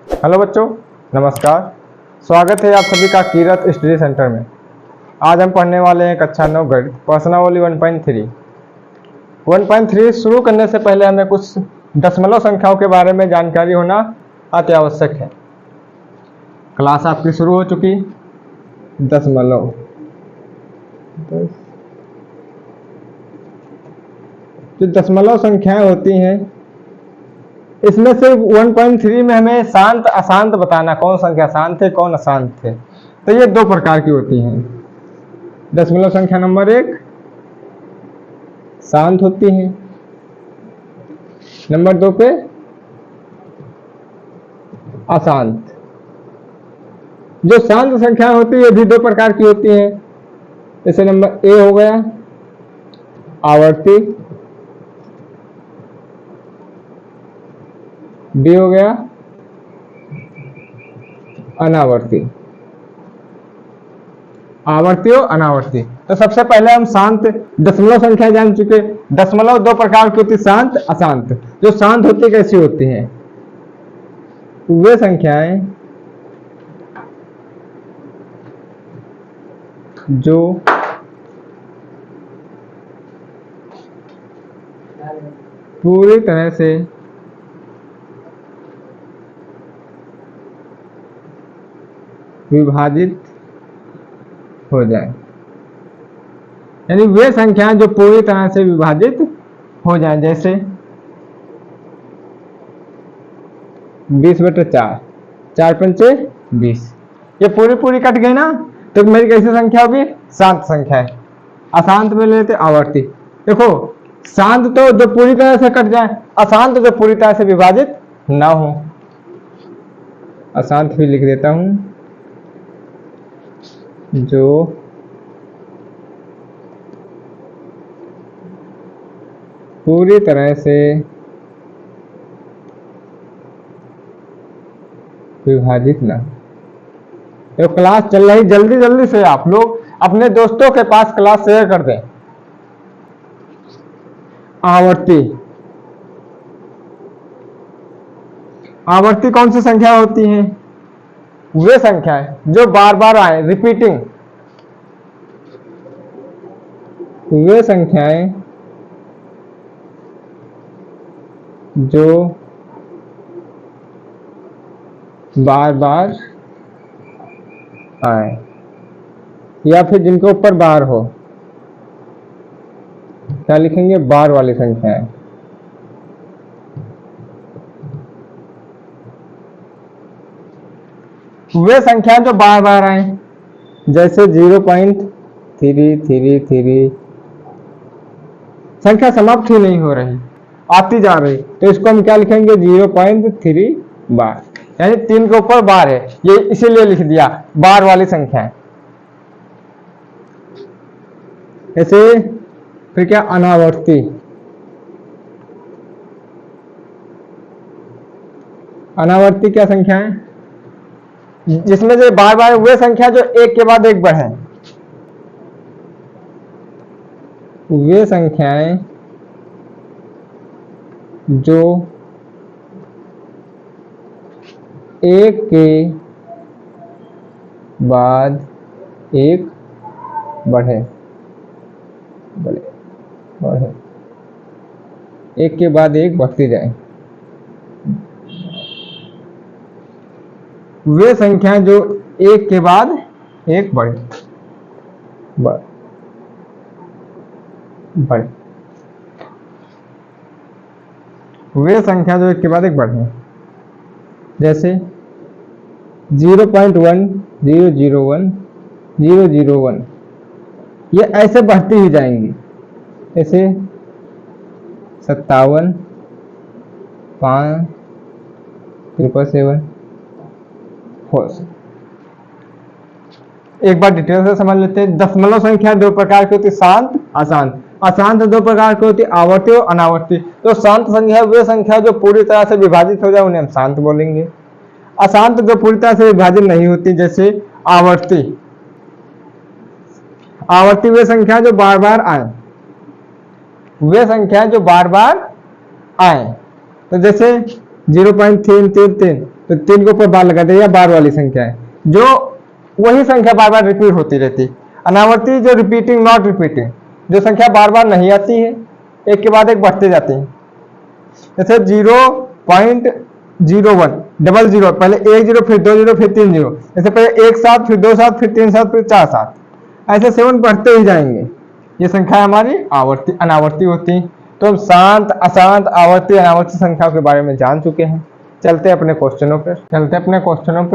Hello बच्चों, नमस्कार। स्वागत है आप सभी का कीरत स्टडी सेंटर में। आज हम पढ़ने वाले हैं कक्षा 9 गणित प्रश्नावली 1.3। 1.3 शुरू करने से पहले हमें कुछ दशमलव संख्याओं के बारे में जानकारी होना अति आवश्यक है। क्लास आपकी शुरू हो चुकी। दशमलव जो दशमलव संख्याएं होती हैं, इसमें से 1.3 में हमें शांत अशांत बताना, कौन संख्या शांत है कौन अशांत है। तो ये दो प्रकार की होती हैं। दशमलव संख्या नंबर 1 शांत होती है, नंबर 2 पे अशांत। जो शांत संख्या होती है ये भी दो प्रकार की होती है। जैसे नंबर ए हो गया आवर्ती, बी हो गया अनावर्ती। आवर्ती और अनावर्ती। तो सबसे पहले हम शांत दशमलव संख्या जान चुके। दशमलव दो प्रकार की होती, शांत अशांत। जो शांत होती कैसी होती हैं? वे संख्याएं जो पूरी तरह से विभाजित हो जाए, यानी वे संख्याएं जो पूरी तरह से विभाजित हो जाए। जैसे 20/4, 4 पंचे 20, ये पूरी कट गई ना, तो मेरी कैसी संख्या होगी? शांत संख्या है। अशांत में लेते आवर्ती। देखो, शांत तो जो पूरी तरह से कट जाए, अशांत जो पूरी तरह से विभाजित ना हो। अशांत भी लिख देता हूं, जो पूरी तरह से विभाजित ना। तो क्लास चल रही, जल्दी से आप लोग अपने दोस्तों के पास क्लास शेयर कर दें। आवर्ती, आवर्ती कौन सी संख्या होती है? वे संख्याएं जो बार बार आए, रिपीटिंग। वे संख्याएं जो बार बार आए, या फिर जिनके ऊपर बार हो। क्या लिखेंगे? बार वाली संख्याएं। वे संख्या जो बार बार आए, जैसे 0.333 संख्या समाप्त ही नहीं हो रही, आती जा रही, तो इसको हम क्या लिखेंगे? 0.3 बार, यानी 3 के ऊपर बार है, ये इसीलिए लिख दिया बार वाली संख्या। ऐसे फिर क्या? अनावर्ती। अनावर्ती क्या संख्या है? जिसमें से बार बार वे संख्या जो एक के बाद एक बढ़े। वे संख्याएं जो एक के बाद एक बढ़े, एक के बाद एक बढ़ती जाए। वे संख्या जो एक के बाद एक बढ़े, वे संख्या जो एक के बाद एक बढ़े। जैसे 0.1 001 001, ये ऐसे बढ़ती ही जाएंगी। ऐसे 57 5 777 4। एक बार डिटेल से समझ लेते हैं। दशमलव संख्या दो प्रकार की होती, शांत अशांत। अशांत दो प्रकार की होती, आवर्ती और अनावर्ती। तो शांत संख्या वे संख्या जो पूरी तरह से विभाजित हो जाए, उन्हें हम शांत बोलेंगे। अशांत जो पूरी तरह से विभाजित नहीं होती, जैसे आवर्ती। आवर्ती वे संख्या जो बार बार आए, वे संख्या जो बार बार आए। तो जैसे 0.333 तो 3 के ऊपर बार लगा दिया, बार वाली संख्या है, जो वही संख्या बार बार रिपीट होती रहती। अनावर्ती जो रिपीटिंग नॉट रिपीटिंग, जो संख्या बार बार नहीं आती है, एक के बाद एक बढ़ते जाती है। जैसे 0.01 डबल जीरो, पहले 1 0 फिर 2 0 फिर 3 0, जैसे पहले 1 7 फिर 2 7 फिर 3 7 फिर 4 7, ऐसे 7 बढ़ते ही जाएंगे। ये संख्या हमारी आवर्ती अनावर्ती होती। तो हम शांत, अशांत, आवर्ती, अनावर्ती संख्याओं के बारे में जान चुके हैं। चलते अपने क्वेश्चनों पे।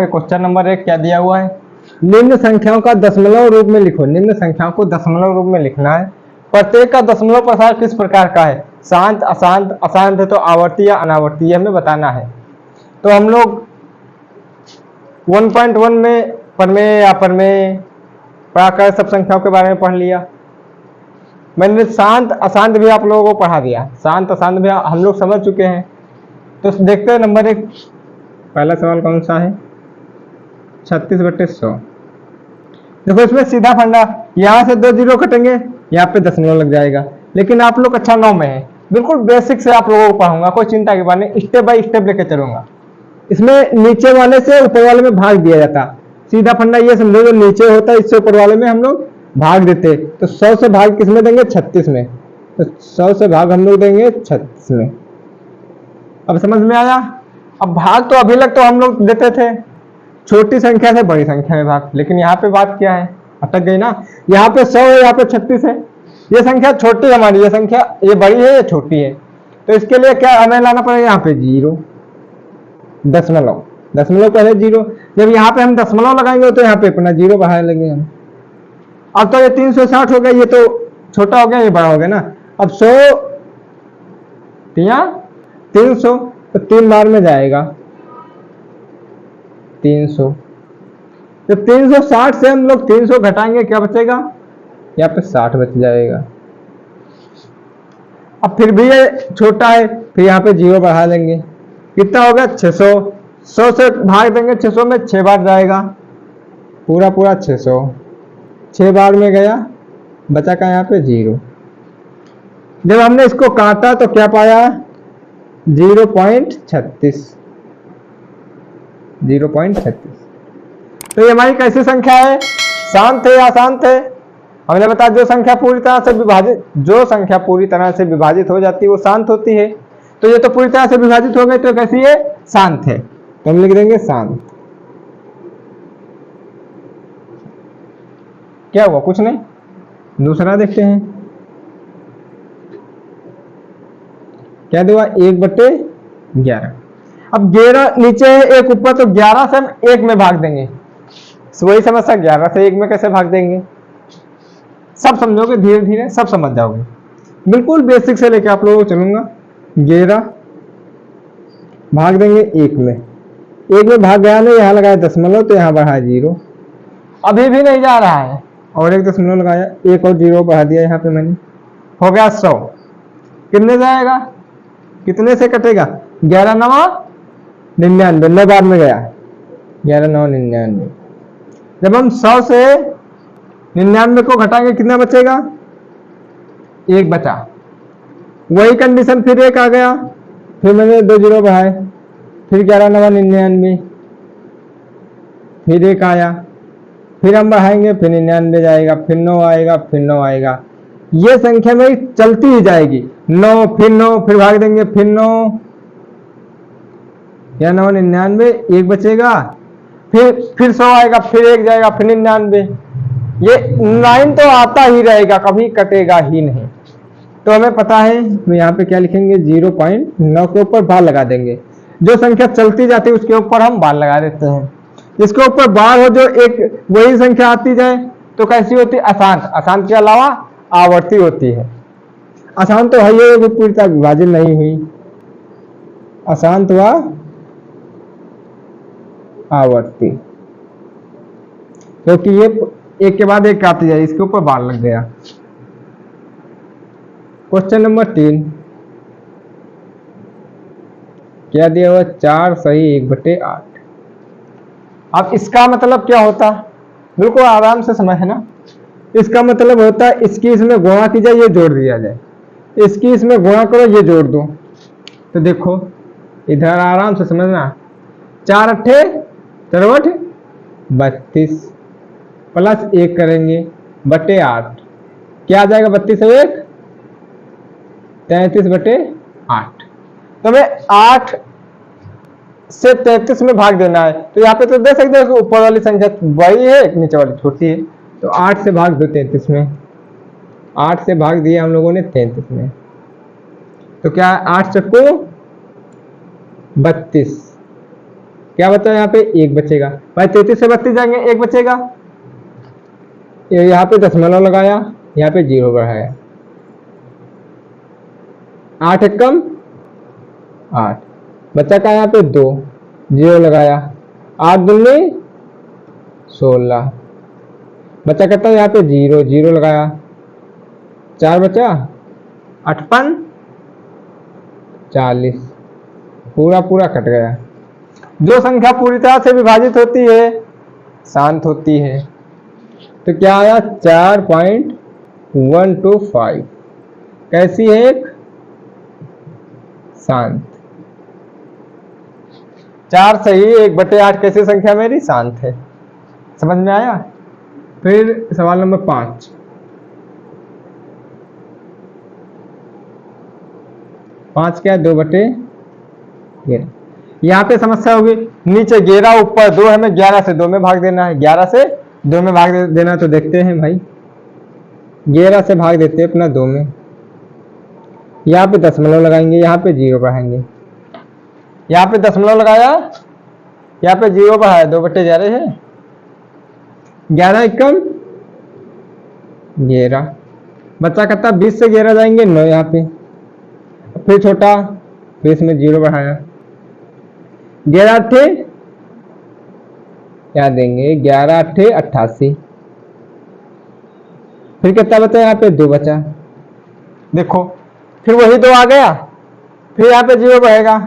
क्वेश्चन नंबर 1 क्या दिया हुआ है? निम्न संख्याओं का दशमलव रूप में लिखो। निम्न संख्याओं को दशमलव रूप में लिखना है। प्रत्येक का दशमलव प्रसार किस प्रकार का है? शांत, अशांत, अशांत है तो आवर्ती या अनावर्ती, हमें बताना है। तो हम लोग 1.1 में प्रमेय या प्रमेय प्राकृत सब संख्याओं के बारे में पढ़ लिया। मैंने शांत अशांत भी आप लोगों को पढ़ा दिया। शांत अशांत भी हम लोग समझ चुके हैं। तो देखते हैं नंबर 1, पहला सवाल कौन सा है? 36/100। देखो इसमें सीधा फंडा, यहाँ से 2 जीरो कटेंगे, यहाँ पे दशमलव लग जाएगा। लेकिन आप लोग कक्षा 9 में है, बिल्कुल बेसिक से आप लोगों को पढ़ाऊंगा, कोई चिंता की बात नहीं, स्टेप बाय स्टेप लेके चलूंगा। इसमें नीचे वाले से ऊपर वाले में भाग दिया जाता। सीधा फंडा ये समझो, जो नीचे होता है इससे ऊपर वाले में हम लोग भाग देते। तो 100 से भाग किस में देंगे? 36 में। तो 100 से भाग हम लोग देंगे 36 में। अब समझ में आया? अब भाग तो अभी लग तो हम लोग देते थे छोटी संख्या से बड़ी संख्या में भाग, लेकिन यहाँ पे बात क्या है? अटक गई ना। यहाँ पे 100 है, यहाँ पे 36 है। ये संख्या छोटी हमारी, ये संख्या ये बड़ी है, ये छोटी है। तो इसके लिए क्या हमें लाना पड़ेगा? यहाँ पे 0 दशमलव, दशमलव पहले 0। जब यहाँ पे हम दशमलव लगाएंगे तो यहाँ पे अपना 0 बढ़ा लेंगे हम। अब तो ये 360 हो गया, ये तो छोटा हो गया, ये बड़ा हो गया ना। अब 100 300, तो 3 बार में जाएगा 300। तो 360 से हम लोग 300 घटाएंगे, क्या बचेगा? यहाँ पे 60 बच जाएगा। अब फिर भी ये छोटा है, फिर यहाँ पे 0 बढ़ा लेंगे, कितना होगा? 600। 100 से भाग देंगे 600 में, 6 बार जाएगा, पूरा 600। 6 बार में गया, बचा का यहाँ पे 0। जब हमने इसको काटा तो क्या पाया? 0.36। 0.36। तो ये हमारी कैसी संख्या है? शांत है या अशांत है? हमने बताया जो संख्या पूरी तरह से विभाजित हो जाती है वो शांत होती है। तो ये तो पूरी तरह से विभाजित हो गई, तो कैसी है? शांत है। तो हम लिख देंगे शांत। क्या हुआ? कुछ नहीं। दूसरा देखते हैं क्या दिया? 1/11। अब 11 नीचे है, 1 ऊपर, तो 11 से हम 1 में भाग देंगे। वही समस्या, 11 से 1 में कैसे भाग देंगे? सब समझोगे, धीरे धीरे सब समझ जाओगे। बिल्कुल बेसिक से लेके आप लोगों को चलूंगा। 11 भाग देंगे 1 में, 1 में भाग गया नहीं, यहाँ लगाया दशमलव, तो यहाँ बढ़ा 0। अभी भी नहीं जा रहा है, और 1 दशमलव लगाया, 1 और 0 बढ़ा दिया यहाँ पे मैंने, हो गया 100। कितने जाएगा? कितने से कटेगा? 11 9 99, 9 बार में गया, 11 9 99। जब हम 100 से 99 को घटाएंगे कितना बचेगा? 1 बचा। वही कंडीशन, फिर 1 आ गया, फिर मैंने 2 0 बढ़ाए, फिर 11 9 99, फिर 1 आया, फिर हम बढ़ाएंगे, फिर 99 जाएगा, फिर 9 आएगा, फिर 9 आएगा। ये संख्या मेरी चलती ही जाएगी। 9 फिर भाग देंगे, फिर 9 या 9 99, 1 बचेगा, फिर 100 आएगा, फिर 1 जाएगा, फिर 99। ये 9 तो आता ही रहेगा, कभी कटेगा ही नहीं। तो हमें पता है, तो यहाँ पे क्या लिखेंगे? 0.9 के ऊपर बार लगा देंगे। जो संख्या चलती जाती है उसके ऊपर हम बार लगा देते हैं। जिसके ऊपर बार हो, जो एक वही संख्या आती जाए, तो कैसी होती है? अशांत। अशांत के अलावा आवर्ती होती है। अशांत तो है ये, वो पूरी तरह विभाजित नहीं हुई। अशांत व आवर्ती, क्योंकि ये एक के बाद एक आती जाए, इसके ऊपर बार लग गया। क्वेश्चन नंबर 3 क्या दिया हुआ? 4 सही 1/8। अब इसका मतलब क्या होता? बिल्कुल आराम से समझना। इसका मतलब होता है इसकी इसमें गुणा की जाए, ये जोड़ दिया जाए, इसकी इसमें गुणा करो, ये जोड़ दो। तो देखो इधर आराम से समझना, 4 अट्ठे 63 32 प्लस 1 करेंगे बटे 8, क्या आ जाएगा 32 और 1 33 बटे 8। तो हमें 8 से 33 में भाग देना है। तो यहाँ पे तो दे सकते हो ऊपर वाली संख्या बड़ी है नीचे वाली छोटी है, तो 8 से भाग दो 33 में, 8 से भाग दिया हम लोगों ने 33 में, तो क्या 8 चक्को 32, क्या बचा यहाँ पे 1 बचेगा भाई, 33 से 32 जाएंगे 1 बचेगा, यहाँ पे दशमलव लगाया, यहाँ पे 0 बढ़ाया, 8 एकम 8 बचा का यहाँ पे 2 0 लगाया, 8 दूनी 16 बचा करता है यहाँ पे 0 0 लगाया, 4 बचा 8 पन 40, पूरा पूरा कट गया। जो संख्या पूरी तरह से विभाजित होती है शांत होती है, तो क्या आया 4.125, कैसी है एक शांत। 4 सही 1 बटे 8 कैसी संख्या मेरी शांत है, समझ में आया। फिर सवाल नंबर 5, 5 क्या है 2 बटे 11। यहाँ पे समस्या होगी नीचे 11 ऊपर 2, हमें 11 से 2 में भाग देना है, 11 से 2 में भाग देना, तो देखते हैं भाई 11 से भाग देते हैं अपना 2 में, यहाँ पे दशमलव लगाएंगे, यहाँ पे 0 बढ़ाएंगे, यहाँ पे दशमलव लगाया, यहाँ पे 0 बढ़ाया, 2 बटे 11 है, 11 एकम 11 बच्चा कहता 20 से 11 जाएंगे 9 यहाँ पे, फिर छोटा, फिर इसमें 0 बढ़ाया, 11 अट्ठे क्या देंगे 11 अट्ठे 88, फिर कितना बचा यहाँ पे 2 बचा, देखो फिर वही 2 आ गया, फिर यहाँ पे 0 बढ़ेगा,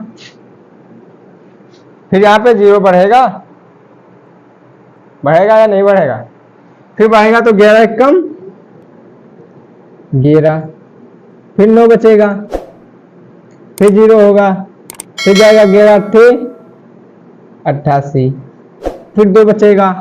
फिर यहाँ पे 0 बढ़ेगा, बढ़ेगा या नहीं बढ़ेगा, फिर बढ़ेगा तो 11 एकम 11, फिर 9 बचेगा, फिर 0 होगा, फिर जाएगा 11 अट्ठे 88, फिर 2 बचेगा,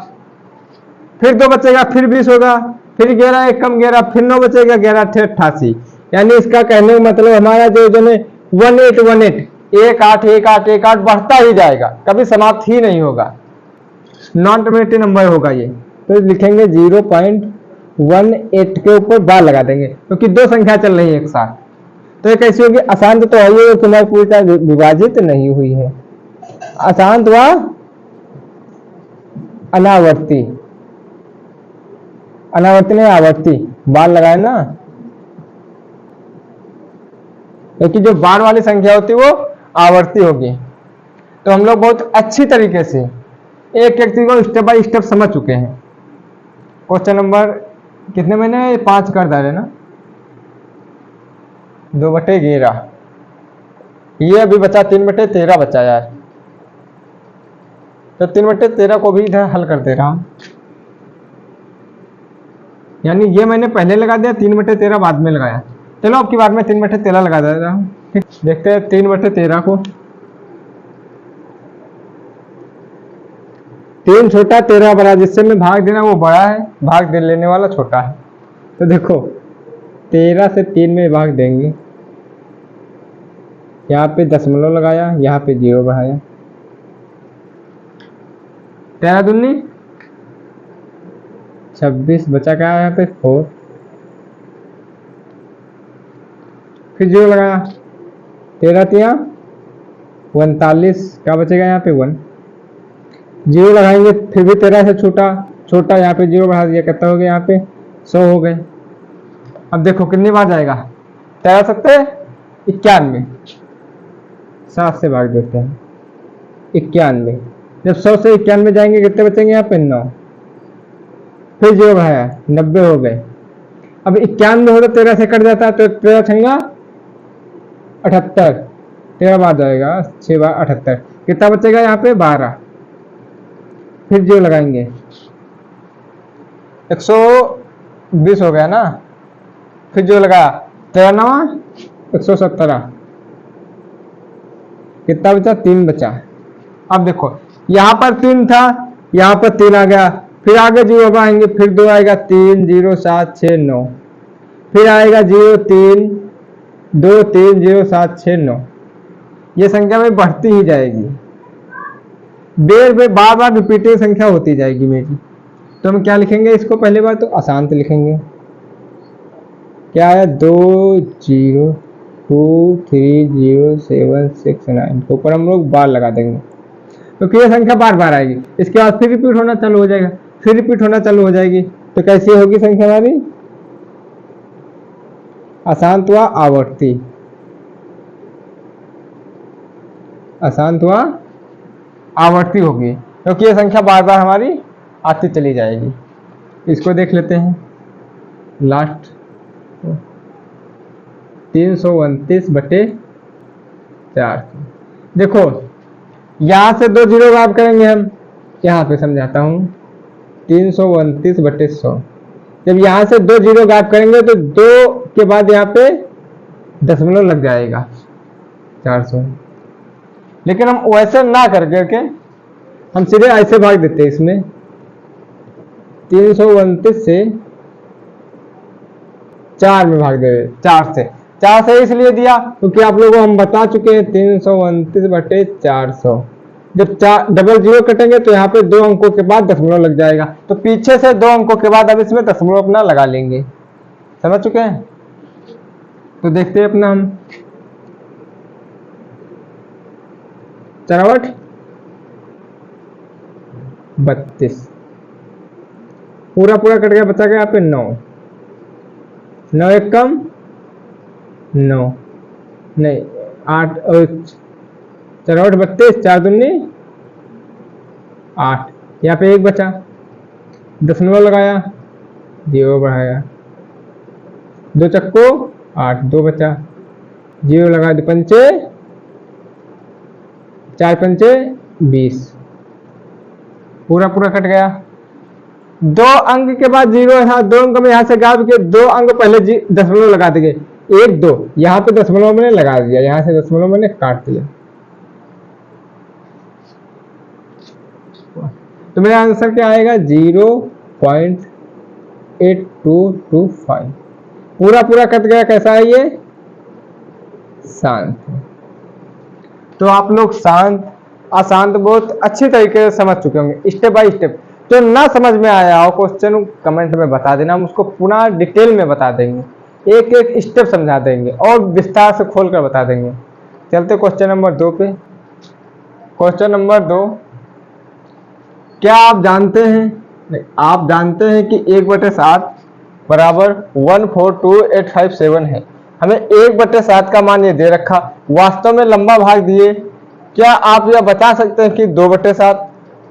फिर 2 बचेगा, फिर 20 होगा, फिर 11 एकम 11, फिर 9 बचेगा, 11 अट्ठे 88। यानी इसका कहने का मतलब हमारा जो 1818 1818 बढ़ता ही जाएगा, कभी समाप्त ही नहीं होगा, नॉन टर्मिनेटिव नंबर होगा ये। तो लिखेंगे 0.18 के ऊपर बार लगा देंगे, क्योंकि दो संख्या चल रही है एक साथ, तो ये कैसी होगी अशांत, तो है ये तुम्हारी पूरी तरह विभाजित नहीं हुई है, अशांत व अनावर्ती, अनावर्ती नहीं आवर्ती, बार लगाए ना, क्योंकि जो बार वाली संख्या होती है वो आवर्ती होगी। तो हम लोग बहुत अच्छी तरीके से एक एक चीज को स्टेप बाय स्टेप समझ चुके हैं। क्वेश्चन नंबर कितने मैंने 5 कर डाले ना, 2 बटे 11, ये अभी बचा 3 बटे 13 बचा यार, तो 3 बटे 13 को भी इधर हल कर दे रहा हूं, यानी ये मैंने पहले लगा दिया, 3 बटे 13 बाद में लगाया। चलो अब की बार में 3 बटे 13 लगा दे रहा हूँ, ठीक। देखते हैं 3 बटे 13 को, 3 छोटा 13 बड़ा, जिससे में भाग देना वो बड़ा है, भाग दे लेने वाला छोटा है। तो देखो 13 से 3 में भाग देंगे, यहाँ पे दशमलव लगाया, यहाँ पे 0 बढ़ाया, 13 दूनी 26 बचा क्या यहाँ पे 4, फिर 0 लगाया, 13 तिया 39, क्या बचेगा यहाँ पे 1, 0 लगाएंगे, फिर भी 13 से छोटा छोटा, यहाँ पे 0 बढ़ा दिया, कितना हो गया यहाँ पे 100 हो गए। अब देखो कितनी बार जाएगा, 13 सत्ते 91, 7 से भाग देते हैं 91, जब 100 से 91 जाएंगे कितने बचेंगे यहाँ पे 9, फिर 0 बढ़ाया 90 हो गए। अब 91 हो तो 13 से कट जाता है, तो 13 छंगा 78, 13 बार जाएगा 6 बार 78, कितना बचेगा यहाँ पे 12, फिर 0 लगाएंगे 120 हो गया ना, फिर 0 लगाया 13 9 117, कितना बचा 3 बचा, अब देखो यहाँ पर 3 था, यहाँ पर 3 आ गया, फिर आगे 0 आएंगे, फिर 2 आएगा, 3 0 7 6 9, फिर आएगा 0 3 2 3 0 7 6 9। ये संख्या में बढ़ती ही जाएगी, बार बार रिपीटिंग संख्या होती जाएगी मेरी। तो हम क्या लिखेंगे इसको, पहली बार तो अशांत लिखेंगे। क्या है, 2 0 2 3 0 7 6 9 के ऊपर हम लोग बार लगा देंगे, क्योंकि ये संख्या बार बार आएगी। इसके बाद फिर रिपीट होना चालू हो जाएगा, फिर रिपीट होना चालू हो जाएगी। तो कैसी होगी संख्या हमारी, अशांत व आवर्ती, अशांत व आवर्ती होगी, क्योंकि ये संख्या बार बार हमारी आती चली जाएगी। इसको देख लेते हैं लास्ट, 329/4। देखो यहां से 2 0 गायब करेंगे हम, यहाँ पे समझाता हूं, 329/100। जब यहां से 2 0 गायब करेंगे तो 2 के बाद यहाँ पे दशमलव लग जाएगा 400। लेकिन हम वैसे ना करके हम सीधे ऐसे भाग देते हैं इसमें, 329 से 4 में भाग दे, 4 से इसलिए दिया क्योंकि आप लोगों को हम बता चुके हैं 329/400। जब 4 डबल 0 कटेंगे तो यहाँ पे 2 अंकों के बाद दशमलव लग जाएगा, तो पीछे से 2 अंकों के बाद अब इसमें दशमलव अपना लगा लेंगे। समझ चुके हैं? तो देखते हैं अपना हम 4/32 पूरा कट गया, बचा गया यहाँ पे 9, 9 एक कम 9 नहीं 8 और 4/32, 4 दूनी 8, यहाँ पे 1 बचा, दशमलव लगाया, 0 बढ़ाया, 2 चक्को 8, 2 बचा, 0 लगा, 2 पंचे 4 पंचे 20, पूरा कट गया। 2 अंक के बाद 0 था, 2 अंक में यहाँ से गायब किए, 2 अंक पहले दशमलव लगा देंगे, 1 2, यहाँ पे दशमलव मैंने लगा दिया, यहाँ से दशमलव मैंने काट दिया। तो मेरा आंसर क्या आएगा, 0.8225। पूरा कट गया। कैसा है ये, शांत। तो आप लोग शांत अशांत बहुत अच्छी तरीके से समझ चुके होंगे स्टेप बाय स्टेप। तो ना समझ में आया हो क्वेश्चन कमेंट में बता देना, हम उसको पुनः डिटेल में बता देंगे, एक एक स्टेप समझा देंगे और विस्तार से खोलकर बता देंगे। चलते क्वेश्चन नंबर 2 पे। क्वेश्चन नंबर 2, क्या आप जानते हैं, नहीं आप जानते हैं कि 1/7 बराबर 142,857 है। हमें 1/7 का मान ये दे रखा, वास्तव में लंबा भाग दिए। क्या आप यह बता सकते हैं कि 2/7,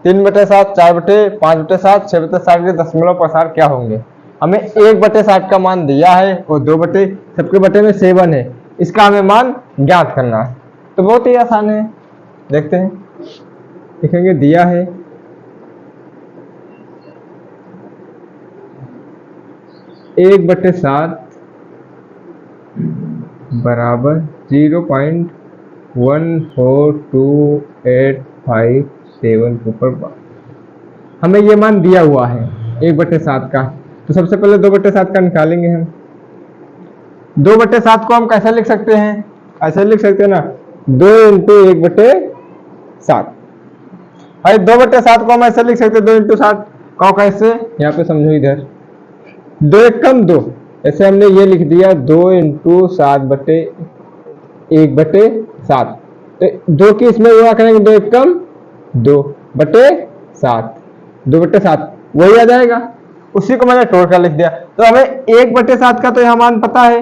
3/7, 4/5/7, 6/7 के दशमलव प्रसार क्या होंगे? हमें 1/7 का मान दिया है और 2 बटे सबके बटे में 7 है, इसका हमें मान ज्ञात करना है। तो बहुत ही आसान है, देखते हैं। लिखेंगे दिया है 1/7 बराबर 0.142,857 के ऊपर हमें ये मान दिया हुआ है 1/7 का। तो सबसे पहले 2/7 का निकालेंगे हम। 2/7 को हम कैसे लिख सकते हैं, ऐसे लिख सकते हैं ना, 2 × 1/7। भाई 2/7 को हम ऐसे लिख सकते हैं 2 × 7 का, कैसे, यहाँ पे समझो, इधर 2 एक कम 2, ऐसे हमने ये लिख दिया 2 × 7/1/7। तो 2 की इसमें गुणा करेंगे, 2 एक कम 2/7, 2/7 वही आ जाएगा, उसी को मैंने तोड़ कर लिख दिया। तो हमें 1/7 का तो यहाँ मान पता है,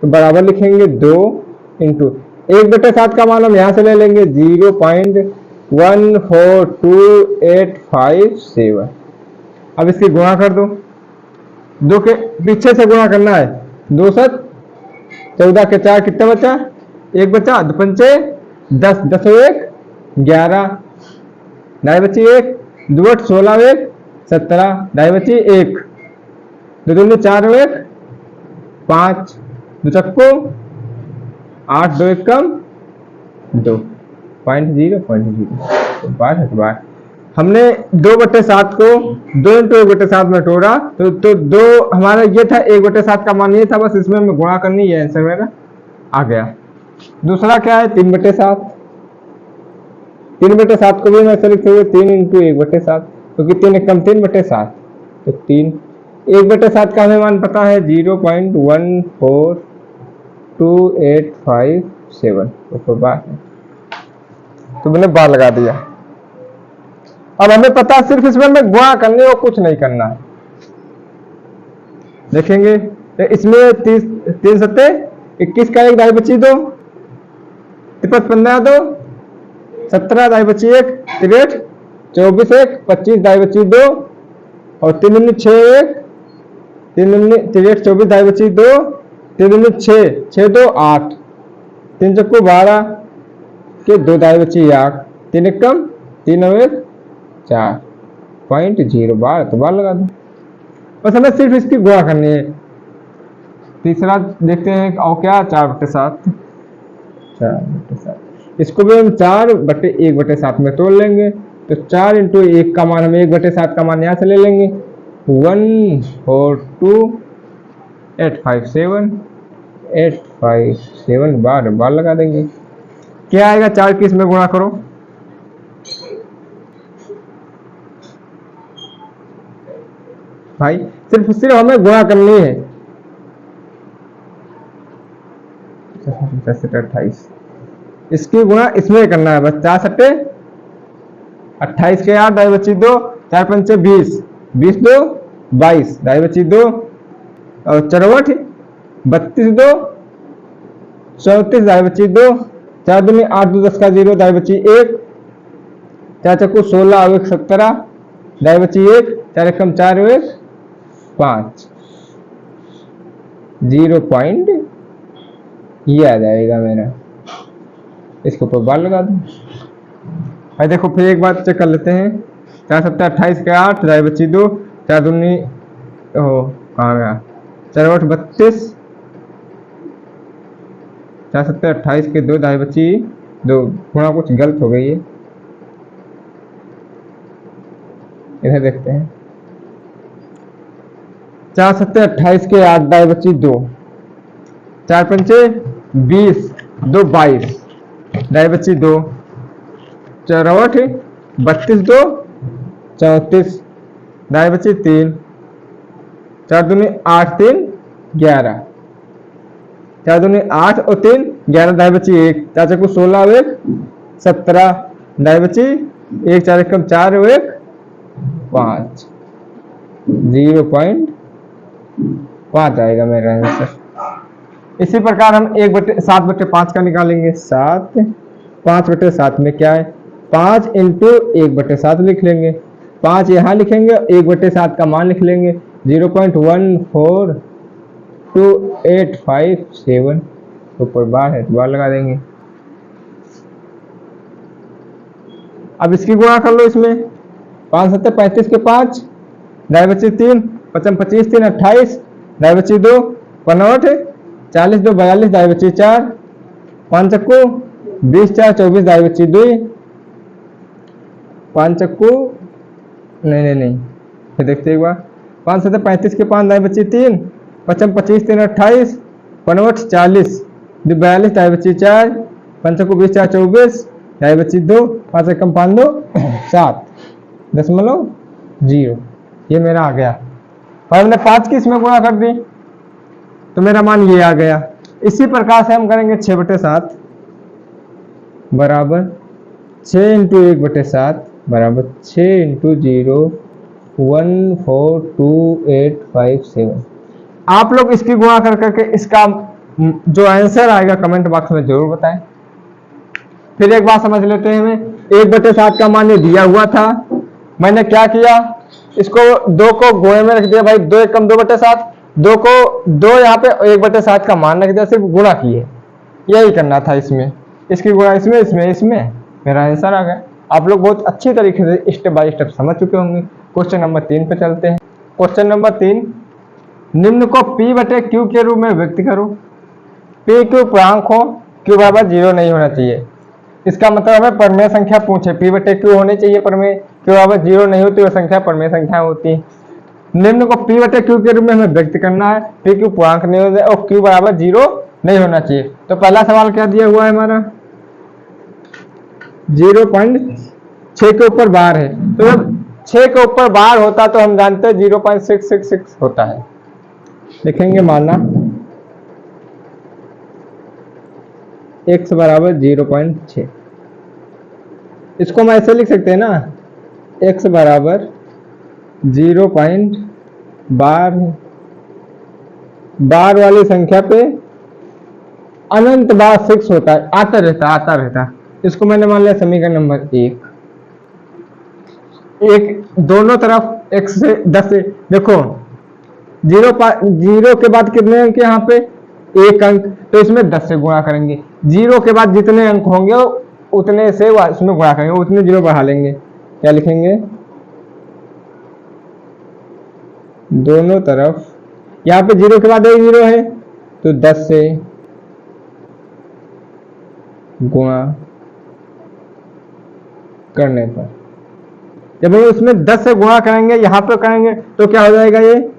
तो बराबर लिखेंगे 2 × 1/7 का मान हम यहाँ से ले लेंगे 0.142,857। अब इसकी गुणा कर दो, 2 के पीछे से गुणा करना है, 2 7 14 के 4 कितना बचा, 1 बचा, 2 पंचे 10, 10 1 11, ढाई बची 1, 2 8 16 1 17, ढाई बची 1, 2 दूनी 4 1 5, 2 चक्को 8, 2 एक कम 2। 0.0 बार हमने 2/7 को 2 इंटू 1/7 में तोड़ा तो 2 हमारा ये था, 1/7 का मान ये था, बस इसमें हमें गुणा करनी है, आंसर मेरा आ गया। दूसरा क्या है 3/7, 3/7 को भी हम ऐसे लिखते हुए 3 इंटू 1/7, क्योंकि 3 एकम 3/7, तो 3 1/7 का हमें मान पता है 0.14285 ऊपर बार है, तो मैंने बार लगा दिया। अब हमें पता है सिर्फ इसमें हमें गुणा करने और कुछ नहीं करना है। देखेंगे तो इसमें 3 सत्ते 21 का 1 दाई बची 2, 15 2 17 दाई बची 1, 63 24 1 25 दाई बची 2 और 3 6 1 3 63 24 दाई बची 2 3 6 6 2 8 3 चक्कू 12 के 2 दाई बची 8 3 कम 3 1 4.0 बार, तो बार लगा दो। बस हमें सिर्फ इसकी गुणा करनी है। तीसरा देखते हैं और क्या 4/7, इसको भी हम 4/1/7 में तोड़ लेंगे, तो 4 इंटू 1 का मान हम 1/7 का मान यहाँ से ले लेंगे 142,857 बार लगा देंगे। क्या आएगा 4 की इसमें गुणा करो, भाई सिर्फ हमें गुणा करनी है। 28 इसकी गुणा इसमें करना है, बस 4 सट्टे 28 के 8 दाई बची 2 4 पंचे 20 20 2 22 दाई बची 2 और 64 32 2 34 दाई बची 2 4 दूनी 8 2 10 का 0 दाई बची 1 4 चक्कू 16 और 1 17 दाई बची 1 4 एकम 4 1 5 0 पॉइंट ये आ जाएगा मेरा। इसके ऊपर बार लगा दो। भाई देखो फिर एक बात चेक कर लेते हैं। 4 7 28 के 8 दाई बची 2 4 दूनी कहाँ गया 4 8 32 4 7 28 के 2 दाई बची 2, थोड़ा कुछ गलत हो गई है, इधर देखते हैं। 4 7 28 के 8 दाई बची 2 4 पंचे 20 2 22 दाई बची 2 4 8 32 2 34 दाई बची 3 4 दूनी 8 3 11 4 दूनी 8 और 3 11 दाई बची 1 4 चक्कू 16 और 1 17 दाई बची 1 4 एकम 4 और 1 5 0.5 आएगा मेरा आंसर। इसी प्रकार हम 7/5 का निकालेंगे। 5/7 में क्या है 5 इंटू 1/7 लिख लेंगे, 5 यहाँ लिखेंगे 1/7 का मान लिख लेंगे 0.14285 ऊपर बार है, बार लगा देंगे। अब इसकी गुणा कर लो, इसमें 5 7 35 के 5 दाई बची 3 5 25 3 28 दाई बची 2 15 40 2 42 दाई बची 4 5 चक्कू 20 4 24 दाई बची 2 5 चक्कू नहीं फिर देखते एक बार 5 7 35 के 5 दाई बची 3 5 25 3 28 15 40 2 42 दाई बची 4 5 चक्कू 20 4 24 दाई बची 2 5 एकम 5 2 7.0 ये मेरा आ गया। और हमने 5 की इसमें गुणा कर दी तो मेरा मान ये आ गया। इसी प्रकार से हम करेंगे 6/7 बराबर 6 इंटू 1/7 बराबर 6 इंटू 0.14285 आप लोग इसकी गुणा कर करके इसका जो आंसर आएगा कमेंट बॉक्स में जरूर बताएं। फिर एक बात समझ लेते हैं, हमें 1/7 का मान ये दिया हुआ था, मैंने क्या किया इसको 2 को गोए में रख दिया, भाई 2 एकम 2/7 2 को 2 यहाँ पे 1/7 का मान रख दिया, सिर्फ गुणा किए, यही करना था इसमें, इसकी गुणा इसमें मेरा आंसर आ गया। आप लोग बहुत अच्छी तरीके से स्टेप बाय स्टेप समझ चुके होंगे। क्वेश्चन नंबर 3 पे चलते हैं। क्वेश्चन नंबर 3, निम्न को P/Q के रूप में व्यक्त करो। P Q पूर्णांक हो, Q बराबर 0 नहीं होना चाहिए। इसका मतलब हमें परमेय संख्या पूछे, पी बटे क्यू होनी चाहिए परमेय, क्यू बराबर 0 नहीं होती वो संख्या परमेय संख्या होती है। निम्न को पी बटे क्यू के रूप में हमें व्यक्त करना है, पी क्यू पूर्णांक नहीं होता और क्यू बराबर 0 नहीं होना चाहिए। तो पहला सवाल क्या दिया हुआ है हमारा, 0.6 के ऊपर बार है, तो जब 6 के ऊपर बार होता है तो हम जानते हैं 0.666 होता है। लिखेंगे माना x बराबर 0.6, इसको हम ऐसे लिख सकते हैं ना, x बराबर 0.बार वाली संख्या पे अनंत बार 6 होता है, आता रहता। इसको मैंने मान लिया समीकरण नंबर 1। दोनों तरफ x से 10 से, देखो 0 के बाद कितने अंक यहाँ पे, 1 अंक, तो इसमें 10 से गुणा करेंगे। 0 के बाद जितने अंक होंगे उतने से इसमें गुणा करेंगे, उतने 0 बढ़ा लेंगे। क्या लिखेंगे, दोनों तरफ, यहाँ पे 0 के बाद एक 0 है तो 10 से गुणा करने पर, जब हम उसमें 10 से गुणा करेंगे यहाँ पे करेंगे तो क्या हो जाएगा, ये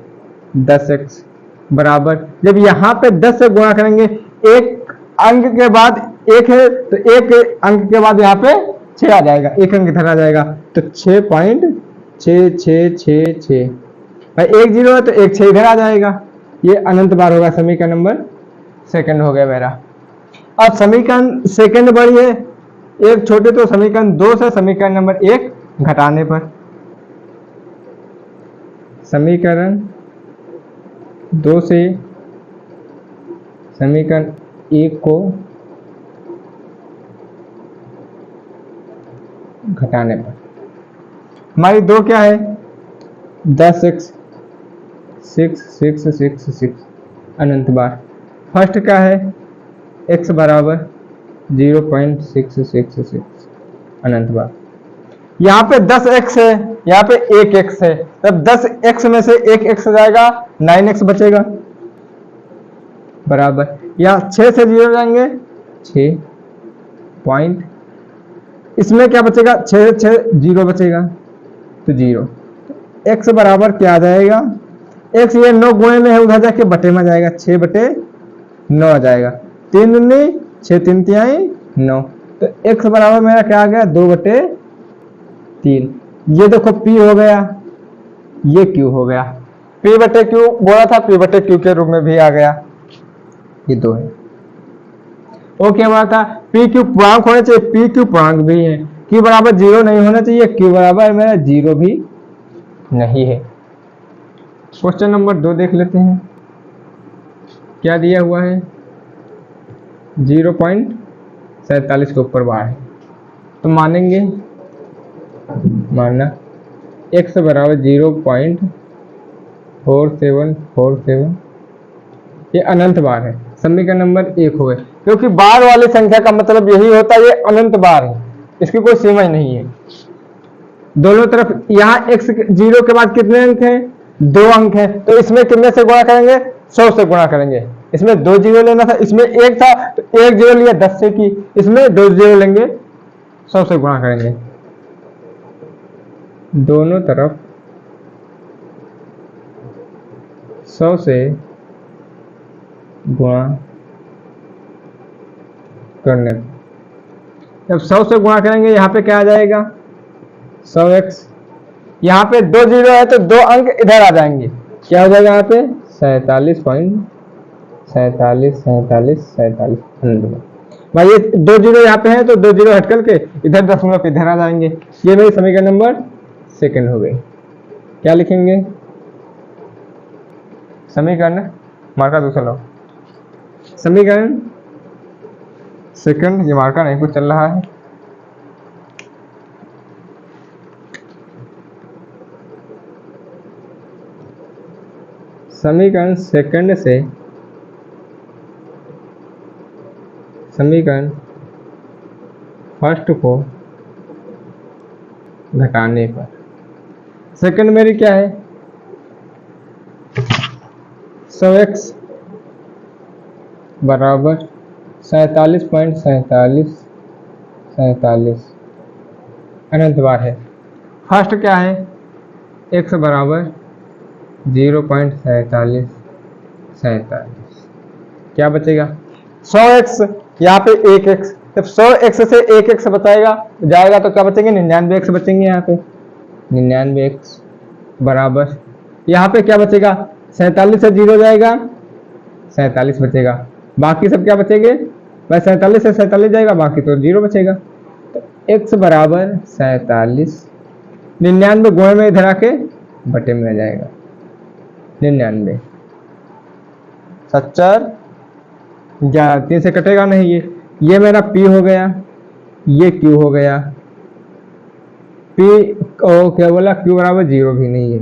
10x बराबर, जब यहाँ पे 10 से गुणा करेंगे, एक अंक के बाद एक है तो एक अंक के बाद यहाँ पे 6 आ जाएगा, एक अंक इधर आ जाएगा, तो 6.6666, भाई एक 0 है तो एक 6 इधर आ जाएगा, ये अनंत बार होगा। समीकरण नंबर 2 हो गया मेरा। अब समीकरण सेकंड बड़ी है, एक छोटे तो समीकरण 2 से समीकरण नंबर 1 घटाने पर, समीकरण 2 से समीकरण 1 को घटाने पर हमारी 2 क्या है, 10x 666 अनंत बार। फर्स्ट क्या है, x बराबर 0.666 अनंत बार। यहाँ पे 10x है, यहाँ पे 1x है, तब 10x में से 1x जाएगा, 9x बचेगा बराबर, यहाँ 6 से 0 जाएंगे 6 पॉइंट, इसमें क्या बचेगा, 6 0 बचेगा तो 0। x बराबर क्या आ जाएगा, x ये 9 गुणे में है, उधर जाके बटे में जाएगा, 6/9 आ जाएगा, 3 दूनी 6, 3 तिहाई 9, तो x बराबर मेरा क्या आ गया, 2/3। ये देखो p हो गया, ये q हो गया, p/q बोला था, p/q के रूप में भी आ गया, ये 2 है। ओके हमारा था pq पूर्णांक होना चाहिए, pq पूर्णांक भी है, q बराबर 0 नहीं होना चाहिए, q बराबर मेरा 0 भी नहीं है। क्वेश्चन नंबर 2 देख लेते हैं, क्या दिया हुआ है, 0.47 के ऊपर बार है, तो मानेंगे, मानना x बराबर 0.4747, ये अनंत बार है। समीकरण नंबर 1 हो गए, क्योंकि बार वाली संख्या का मतलब यही होता है, ये अनंत बार है, इसकी कोई सीमा ही नहीं है। दोनों तरफ यहाँ x 0 के बाद कितने अंक हैं, 2 अंक हैं, तो इसमें कितने से गुणा करेंगे, 100 से गुणा करेंगे। इसमें 2 0 लेना था, इसमें 1 था तो 1 0 लिया 10 से की, इसमें 2 0 लेंगे 100 से गुणा करेंगे। दोनों तरफ 100 से गुणा करने, जब 100 से गुणा करेंगे यहाँ पे क्या आ जाएगा, 100x, यहाँ पे 2 0 है तो 2 अंक इधर आ जाएंगे, क्या हो जाएगा यहाँ पे 47.47 भाई, ये 2 0 यहाँ पे है तो 2 0 हट करके इधर 10 इधर आ जाएंगे। ये मेरी समीकरण नंबर 2 हो गई। क्या लिखेंगे, समीकरण मार्का दूसरा लो, समीकरण 2, ये मार्का नहीं कुछ चल रहा है, समीकरण 2 से समीकरण 1 को घटाने पर, सेकंड मेरी क्या है, 100x बराबर 47.47 47 अनंत बार है। फर्स्ट क्या है, x बराबर 0.47 क्या बचेगा 100x, यहाँ पे 1x, जब 100x से 1x बचाएगा जाएगा तो क्या बचेंगे 99x बचेंगे। यहाँ पे 99x बराबर यहाँ पे क्या बचेगा 47 से 0 जाएगा 47 बचेगा, बाकी सब क्या बचेंगे बस 47 से 47 जाएगा, बाकी तो 0 बचेगा। तो x बराबर 47, 99 गुणे में इधर आके बटे में आ जाएगा 99, 70 3 से कटेगा नहीं, ये मेरा p हो गया, ये q हो गया, p ओ क्या बोला q बराबर 0 भी नहीं है।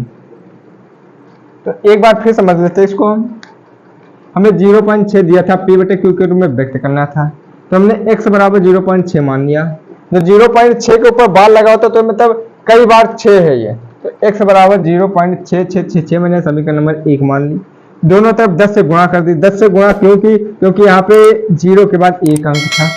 तो एक बार फिर समझ लेते हैं इसको, हमें 0.6 दिया था, p बटे q के रूप में व्यक्त करना था, तो हमने x बराबर 0.6 मान लिया। जो 0.6 के ऊपर बार लगा होता तो मतलब कई बार 6 है ये, तो x बराबर 0.6 मैंने समीकरण नंबर 1 मान ली। दोनों तरफ 10 से गुणा कर दी, 10 से गुणा क्योंकि यहाँ पे 0 के बाद 1 अंक था,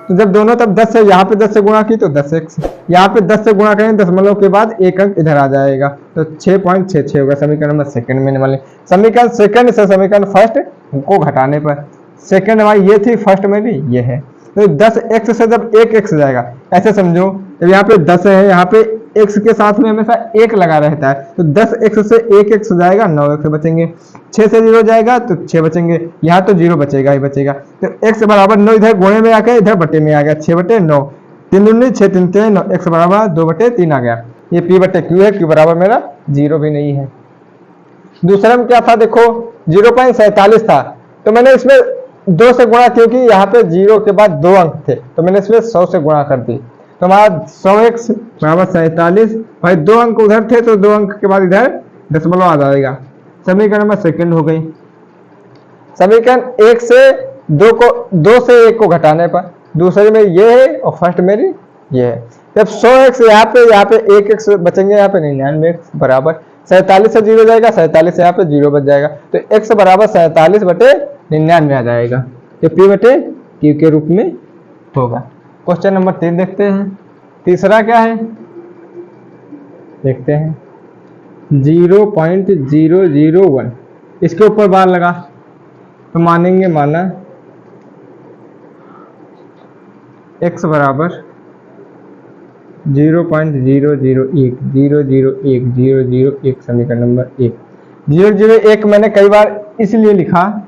तो जब दोनों तरफ 10 से यहाँ पे 10 से गुणा की तो 10x, यहाँ पे 10 से गुणा करेंगे दशमलव के बाद 1 अंक इधर आ जाएगा, तो 6.66 होगा समीकरण नंबर सेकंड में वाले। समीकरण सेकंड से समीकरण फर्स्ट को घटाने पर सेकंड हमारी ये थी, फर्स्ट में भी ये है, तो 10x से जब 1x जाएगा, ऐसे समझो जब यहाँ पे 10 है, यहाँ पे x के साथ में हमेशा 1 लगा रहता है, तो 10x से 1x जाएगा 9x बचेंगे, 6 से 0 जाएगा तो 6 बचेंगे, यहाँ तो 0 बचेगा ही बचेगा। तो x बराबर 9 इधर गुणे में आ गया, इधर बटे में आ गया, 6 बटे 9, 3 दूनी 6 3 3 9, x बराबर 2 बटे 3 आ गया। ये p बटे q है, q बराबर मेरा 0 भी नहीं है। दूसरा में क्या था देखो 0.47 था, तो मैंने इसमें 2 से गुणा, क्योंकि यहाँ पे 0 के बाद 2 अंक थे तो मैंने इसमें 100 से गुणा कर दी, तो हमारा 100x बराबर 47, भाई 2 अंक उधर थे तो 2 अंक के बाद इधर दशमलव आ जाएगा, समीकरण नंबर सेकंड हो गई। समीकरण 1 से 2 से 1 को घटाने पर दूसरे में ये है और फर्स्ट मेरी ये है, जब 100x यहाँ पे 1x बचेंगे, यहाँ पे 99x बराबर 47 से 0 जाएगा, 47 से यहाँ पे 0 बच जाएगा, तो x बराबर 47 बटे 99 आ जाएगा, तो p बटे q के रूप में होगा। क्वेश्चन नंबर 3 देखते हैं। तीसरा क्या है देखते हैं, 0.001 इसके ऊपर बार लगा तो मानेंगे माना x बराबर 0.001 समीकरण नंबर 1। 001 मैंने कई बार इसलिए लिखा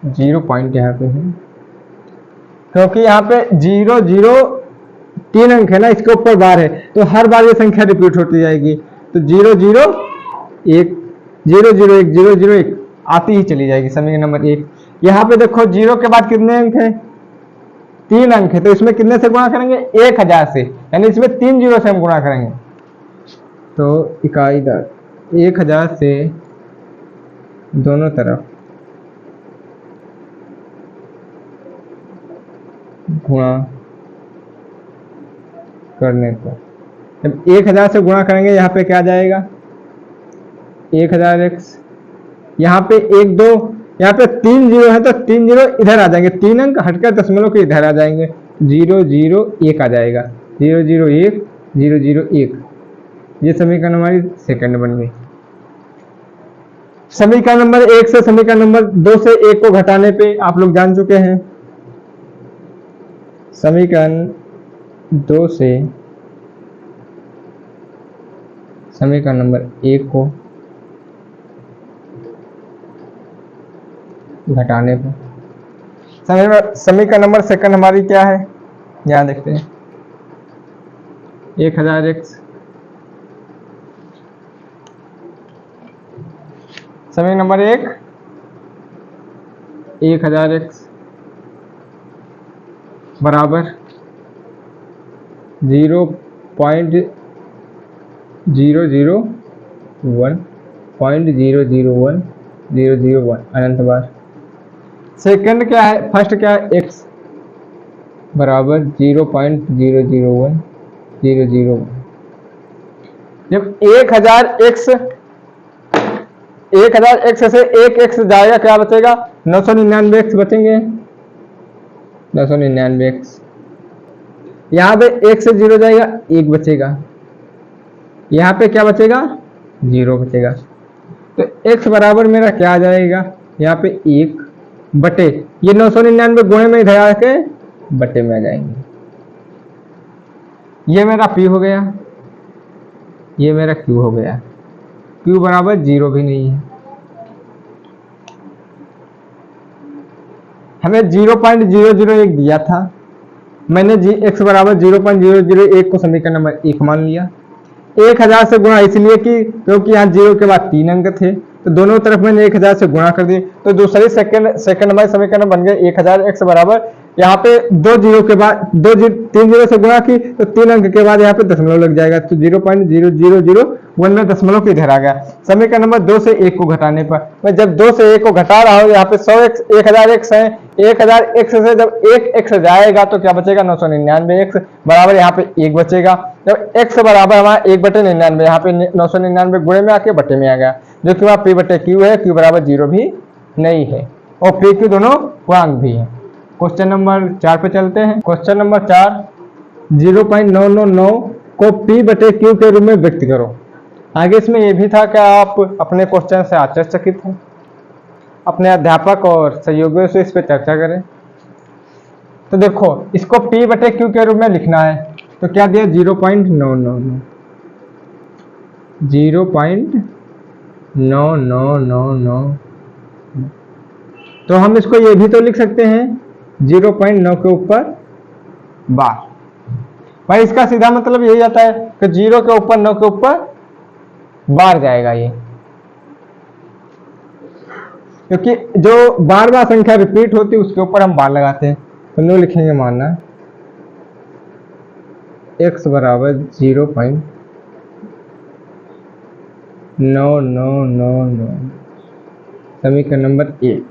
0 पॉइंट यहाँ पे है, क्योंकि यहाँ पे 0 0 3 अंक है ना, इसके ऊपर बार है तो हर बार ये संख्या रिपीट होती जाएगी, तो 0 0 1 0 0 1 0 0 1 आती ही चली जाएगी समीकरण नंबर 1। यहाँ पे देखो 0 के बाद कितने अंक है 3 अंक है, तो इसमें कितने से गुणा करेंगे 1000 से, यानी इसमें 3 0 से हम गुणा करेंगे, तो इकाई दर 1000 से दोनों तरफ गुणा करने पर, जब 1000 से गुणा करेंगे यहाँ पे क्या आ जाएगा 1000x, यहाँ पे 1 2, यहाँ पे 3 0 है तो 3 0 इधर आ जाएंगे, 3 अंक हटकर दशमलव के इधर आ जाएंगे, 0 0 1 आ जाएगा, 0 0 1 0 0 1, ये समीकरण हमारी सेकंड बन गई। समीकरण नंबर 1 से समीकरण नंबर 2 से 1 को घटाने पे आप लोग जान चुके हैं, समीकरण 2 से समीकरण नंबर 1 को घटाने पर समीकरण नंबर सेकंड हमारी क्या है यहाँ देखते हैं, 1000x समीकरण नंबर 1 1000x बराबर 0.001 अनंत बार। सेकंड क्या है, फर्स्ट क्या है x बराबर 0.001 जब 1000x से 1x जाएगा क्या बचेगा 999x बचेंगे, 999x। यहाँ पे 1 से 0 जाएगा, 1 बचेगा। यहाँ पे क्या बचेगा? 0 बचेगा। तो x बराबर मेरा क्या आ जाएगा? यहाँ पे 1 बटे ये 999 गुणे में इधर आके बटे में आ जाएंगे। ये मेरा p हो गया, ये मेरा q हो गया। q बराबर 0 भी नहीं है। हमें 0.001 दिया था, मैंने x बराबर 0.001 को समीकरण नंबर 1 मान लिया। 1000 से गुणा इसलिए कि क्योंकि यहाँ 0 के बाद 3 अंक थे, तो दोनों तरफ मैंने 1000 से गुणा कर दिए, तो दूसरे सेकंड नंबर समीकरण बन गए 1000 x बराबर, यहाँ पे 2 जीरो के बाद 3 जीरो से गुणा की तो 3 अंक के बाद यहाँ पे दशमलव लग जाएगा, तो 0.0001 में दशमलव की इधर आ गया। समीकरण नंबर 2 से 1 को घटाने पर, मैं जब 2 से 1 को घटा रहा हूँ, यहाँ पे 100x 1000x है, 1000x से जब 1x जाएगा तो क्या बचेगा? 999x बराबर यहाँ पे 1 बचेगा। जब x बराबर हमारा 1/99, यहाँ पे 999 गुणे में आके बटे में आ गया, जो कि वहाँ p बटे q है, q बराबर 0 भी नहीं है और p q दोनों पूर्णांक भी है। क्वेश्चन नंबर 4 पे चलते हैं। क्वेश्चन नंबर 4, 0.999 को p बटे q के रूप में व्यक्त करो। आगे इसमें यह भी था कि आप अपने क्वेश्चन से आश्चर्यचकित हैं, अपने अध्यापक और सहयोगियों से इस पर चर्चा करें। तो देखो, इसको p बटे q के रूप में लिखना है, तो क्या दिया? 0.999 0.9999, तो हम इसको ये भी तो लिख सकते हैं 0.9 के ऊपर बार। भाई इसका सीधा मतलब यही आता है कि 0 के ऊपर 9 के ऊपर बार जाएगा ये, क्योंकि जो बार बार संख्या रिपीट होती है उसके ऊपर हम बार लगाते हैं। तो नो लिखेंगे, मानना x बराबर 0.9999, समीकरण नंबर 1।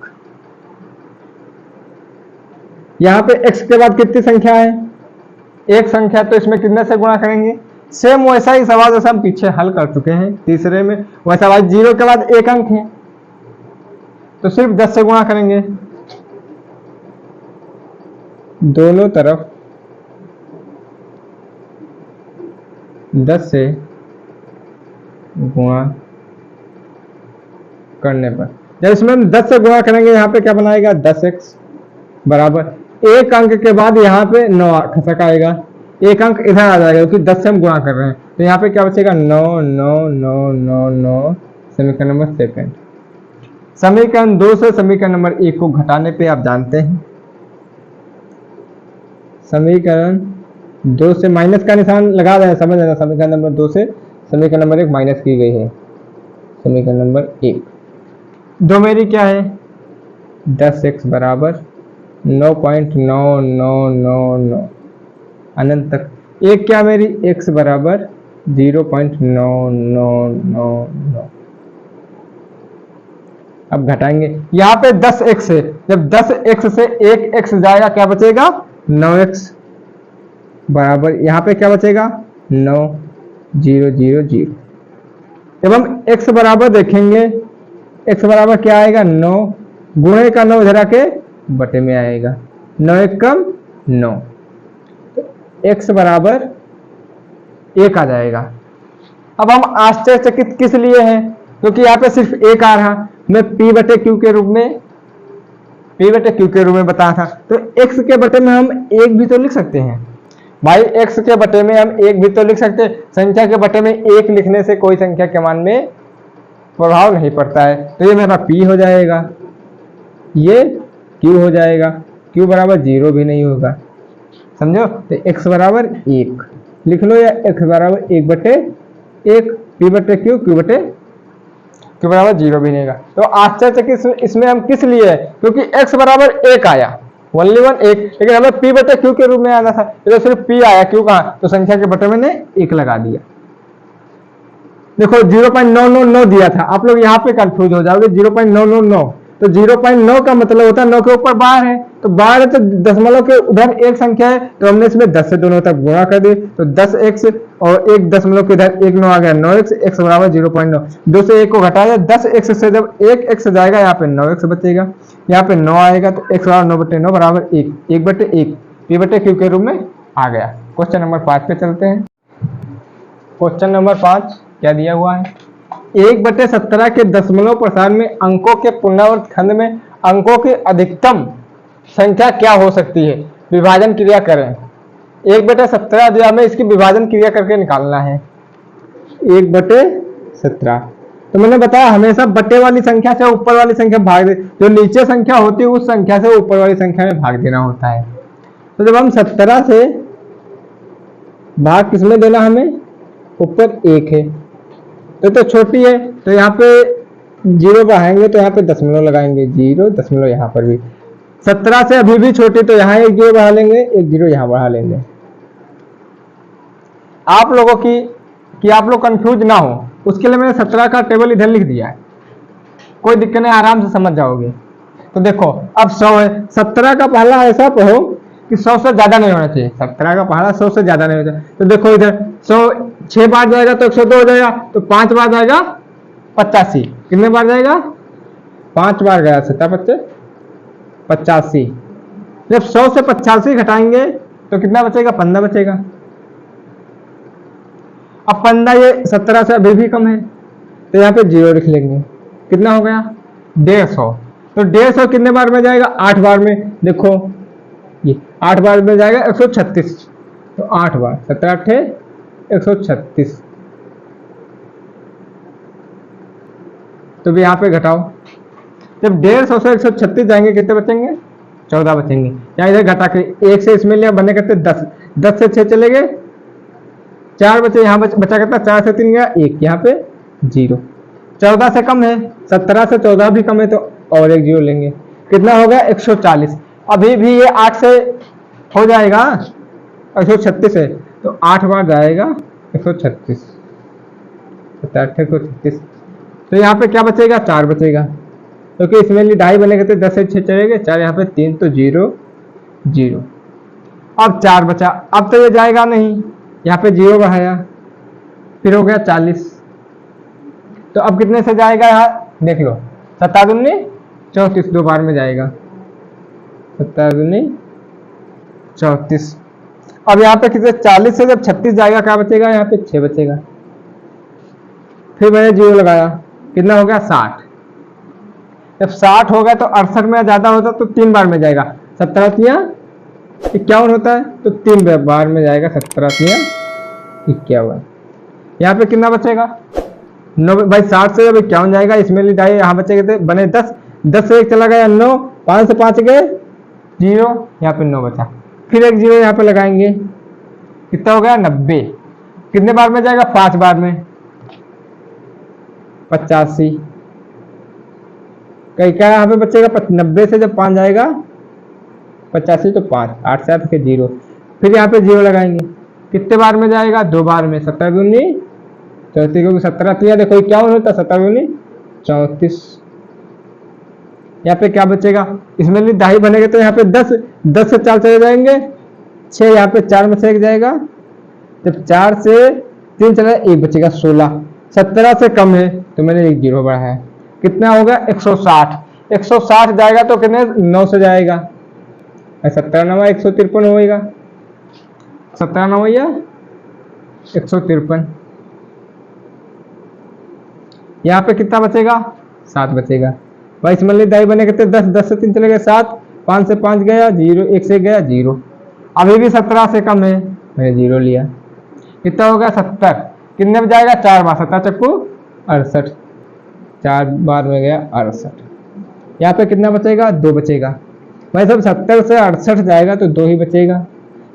यहाँ पे x के बाद कितनी संख्या है? एक संख्या, तो इसमें कितने से गुणा करेंगे? सेम वैसा ही सवाल जैसा हम पीछे हल कर चुके हैं तीसरे में, वैसा भाई 0 के बाद 1 अंक है तो सिर्फ 10 से गुणा करेंगे, दोनों तरफ 10 से गुणा करने पर, जब इसमें हम 10 से गुणा करेंगे यहाँ पे क्या बनाएगा? 10x बराबर 1 अंक के बाद यहाँ पे 9 खसक आएगा, 1 अंक इधर आ जाएगा क्योंकि 10 से हम गुणा कर रहे हैं, तो यहाँ पे क्या बचेगा? 99999, समीकरण नंबर 2। समीकरण 2 से समीकरण नंबर 1 को घटाने पे आप जानते हैं, समीकरण 2 से माइनस का निशान लगा रहे हैं, समझ लेना। समीकरण नंबर 2 से समीकरण नंबर 1 माइनस की गई है, समीकरण नंबर 1। दो मेरी क्या है? 10x बराबर 9.9999 अनंत तक। एक क्या मेरी? x बराबर 0.9999। अब घटाएंगे, यहाँ पे 10x है, जब 10x से 1x जाएगा क्या बचेगा? 9x बराबर यहाँ पे क्या बचेगा? 9000। जब हम x बराबर देखेंगे, x बराबर क्या आएगा? 9 गुणे का 9 इधर आके बटे में आएगा, 9 एक कम 9, x बराबर 1 आ जाएगा। अब हम आश्चर्यचकित किस लिए हैं? क्योंकि यहाँ पे सिर्फ 1 आ रहा, मैं p बटे q के रूप में बताया था, तो x के बटे में हम 1 भी तो लिख सकते हैं भाई, x के बटे में हम 1 भी तो लिख सकते हैं। संख्या के बटे में 1 लिखने से कोई संख्या के मान में प्रभाव नहीं पड़ता है, तो ये मेरा p हो जाएगा, ये q हो जाएगा, q बराबर 0 भी नहीं होगा, समझो। तो x बराबर 1 लिख लो, या x बराबर 1/1, p बटे q, q बराबर 0 भी नहीं होगा। तो आश्चर्य इसमें हम किस लिए है? क्योंकि x बराबर 1 आया, ओनली 1 1, लेकिन हमें p बटे q के रूप में आना था, तो सिर्फ p आया, q कहाँ? तो संख्या के बटे मैंने 1 लगा दिया। देखो 0.999 दिया था, आप लोग यहाँ पे कंफ्यूज हो जाओगे, 0.999 तो 0.9 का मतलब होता है 9 के ऊपर बार है, तो बार है तो दशमलव के उधर एक संख्या है, तो हमने इसमें 10 से दोनों तक गुणा कर दी, तो 10x और एक दशमलव के इधर एक 9 आ गया, 9x, x बराबर 0.9, 2 से 1 को घटाया 10x से, जब 1x जाएगा यहाँ पे 9x बचेगा, यहाँ पे 9 आएगा तो x बराबर 9/9 बराबर 1, 1/1 p/q के रूप में आ गया। क्वेश्चन नंबर 5 पे चलते हैं। क्वेश्चन नंबर 5 क्या दिया हुआ है, 1/17 के दशमलव प्रसार में अंकों के पुनरावृत्त खंड में अंकों की अधिकतम संख्या क्या हो सकती है, विभाजन क्रिया करें। 1/17 दिया, हमें इसकी विभाजन क्रिया करके निकालना है। 1/17 तो मैंने बताया हमेशा बटे वाली संख्या से ऊपर वाली संख्या भाग दे, जो नीचे संख्या होती है उस संख्या से ऊपर वाली संख्या में भाग देना होता है। तो जब हम 17 से भाग किसमें देना, हमें ऊपर 1 है तो छोटी है, तो यहाँ पे 0 बढ़ाएंगे तो यहाँ पे दशमलव लगाएंगे, 0 दशमलव यहाँ पर भी। 17 से अभी भी छोटी, तो यहाँ 1 0 बढ़ा लेंगे, 1 0 यहाँ बढ़ा लेंगे। आप लोगों की कि आप लोग कंफ्यूज ना हो उसके लिए मैंने 17 का टेबल इधर लिख दिया है, कोई दिक्कत नहीं, आराम से समझ जाओगे। तो देखो अब 100 है, 17 का पहला ऐसा पढ़ो कि 100 से ज्यादा नहीं होना चाहिए, 17 का पहला 100 से ज्यादा नहीं होता। तो देखो इधर 100 6 बार जाएगा तो 102 हो जाएगा, तो 5 बार जाएगा 85, कितने बार जाएगा 5 बार गया, 7 बच्चे 85। जब 100 से 85 घटाएंगे तो कितना बचेगा, 15 बचेगा। अब 15 ये 17 से अभी भी कम है, तो यहाँ पे 0 लिख लेंगे, कितना हो गया 150। तो 150 कितने बार में जाएगा, 8 बार में। देखो ये 8 बार में जाएगा 136, तो 8 बार 17 8 136। तो भी यहाँ पे घटाओ, जब 150 से 136 जाएंगे कितने बचेंगे, 14 बचेंगे। यहाँ इधर घटा के 1 से इसमें लिया, बने करते 10, 10 से 6 चले गए, 4 बचे, यहाँ बचा करता 4 से 3 गया 1, यहाँ पे 0। 14 से कम है, 17 से 14 भी कम है, तो और एक 0 लेंगे, कितना हो गया 140। अभी भी ये 8 से हो जाएगा 136 है, तो 8 बार जाएगा 136, 17 136। तो यहाँ पे क्या बचेगा, 4 बचेगा, क्योंकि तो इसमें ढाई बने करते 10 से 6 चलेंगे, 4 यहाँ पे 3, तो 0 0। अब 4 बचा, अब तो ये जाएगा नहीं, यहाँ पे 0 बढ़ाया, फिर हो गया 40। तो अब कितने से जाएगा, यहाँ देख लो 7 दूनी 34, 2 बार में जाएगा, 7 दूनी 34। अब यहाँ पे कितने 40 से जब 36 जाएगा क्या बचेगा, यहाँ पे 6 बचेगा। फिर मैंने 0 लगाया, कितना हो गया 60। जब 60 हो गया तो 68 में ज्यादा होता तो 3 बार में जाएगा, 17 तिया 51 होता है, तो 3 बार में जाएगा, 17 तिया 51। यहाँ पे कितना बचेगा 9 भाई, 60 से जब 51 जाएगा, इसमें ढाई यहाँ बचेगा, बने 10, 10 से 1 चला गया 9, 5 से 5 गए 0, यहाँ पे 9 बचा, फिर एक 0 यहाँ पे लगाएंगे, कितना हो गया 90। कितने बार में जाएगा, 5 बार में, 85। कहीं क्या यहाँ पे बचेगा 90 से जब 5 जाएगा 85, तो 5, 8 से 8 के 0, फिर यहाँ पे 0 लगाएंगे, कितने बार में जाएगा, 2 बार में, 17 दूनी 34, क्योंकि 17 तिया देखो क्या होता है, 17 दूनी 34। यहाँ पे क्या बचेगा, इसमें ढाई बनेगा, तो यहाँ पे 10, 10 से 4 चले जाएंगे 6, यहाँ पे 4 में से 1 जाएगा, जब 4 से 3 चला 1 बचेगा 16। 17 से कम है तो मैंने 1 0 बढ़ाया, कितना होगा 160। 160 जाएगा तो कितने 9 से जाएगा, 17 9 153 होगा, 17 9 153। यहाँ पे कितना बचेगा 7 बचेगा भाई, इसमें दाई बने कितने 10, 10 से 3 चले गए 7, 5 से 5 गया 0, 1 से गया 0। अभी भी 17 से कम है, मैंने 0 लिया, कितना होगा 70। कितने में जाएगा 4 बार, 17 चक्कू 68, 4 बार में गया 68। यहाँ पे कितना बचेगा 2 बचेगा भाई, सब 70 से 68 जाएगा तो 2 ही बचेगा,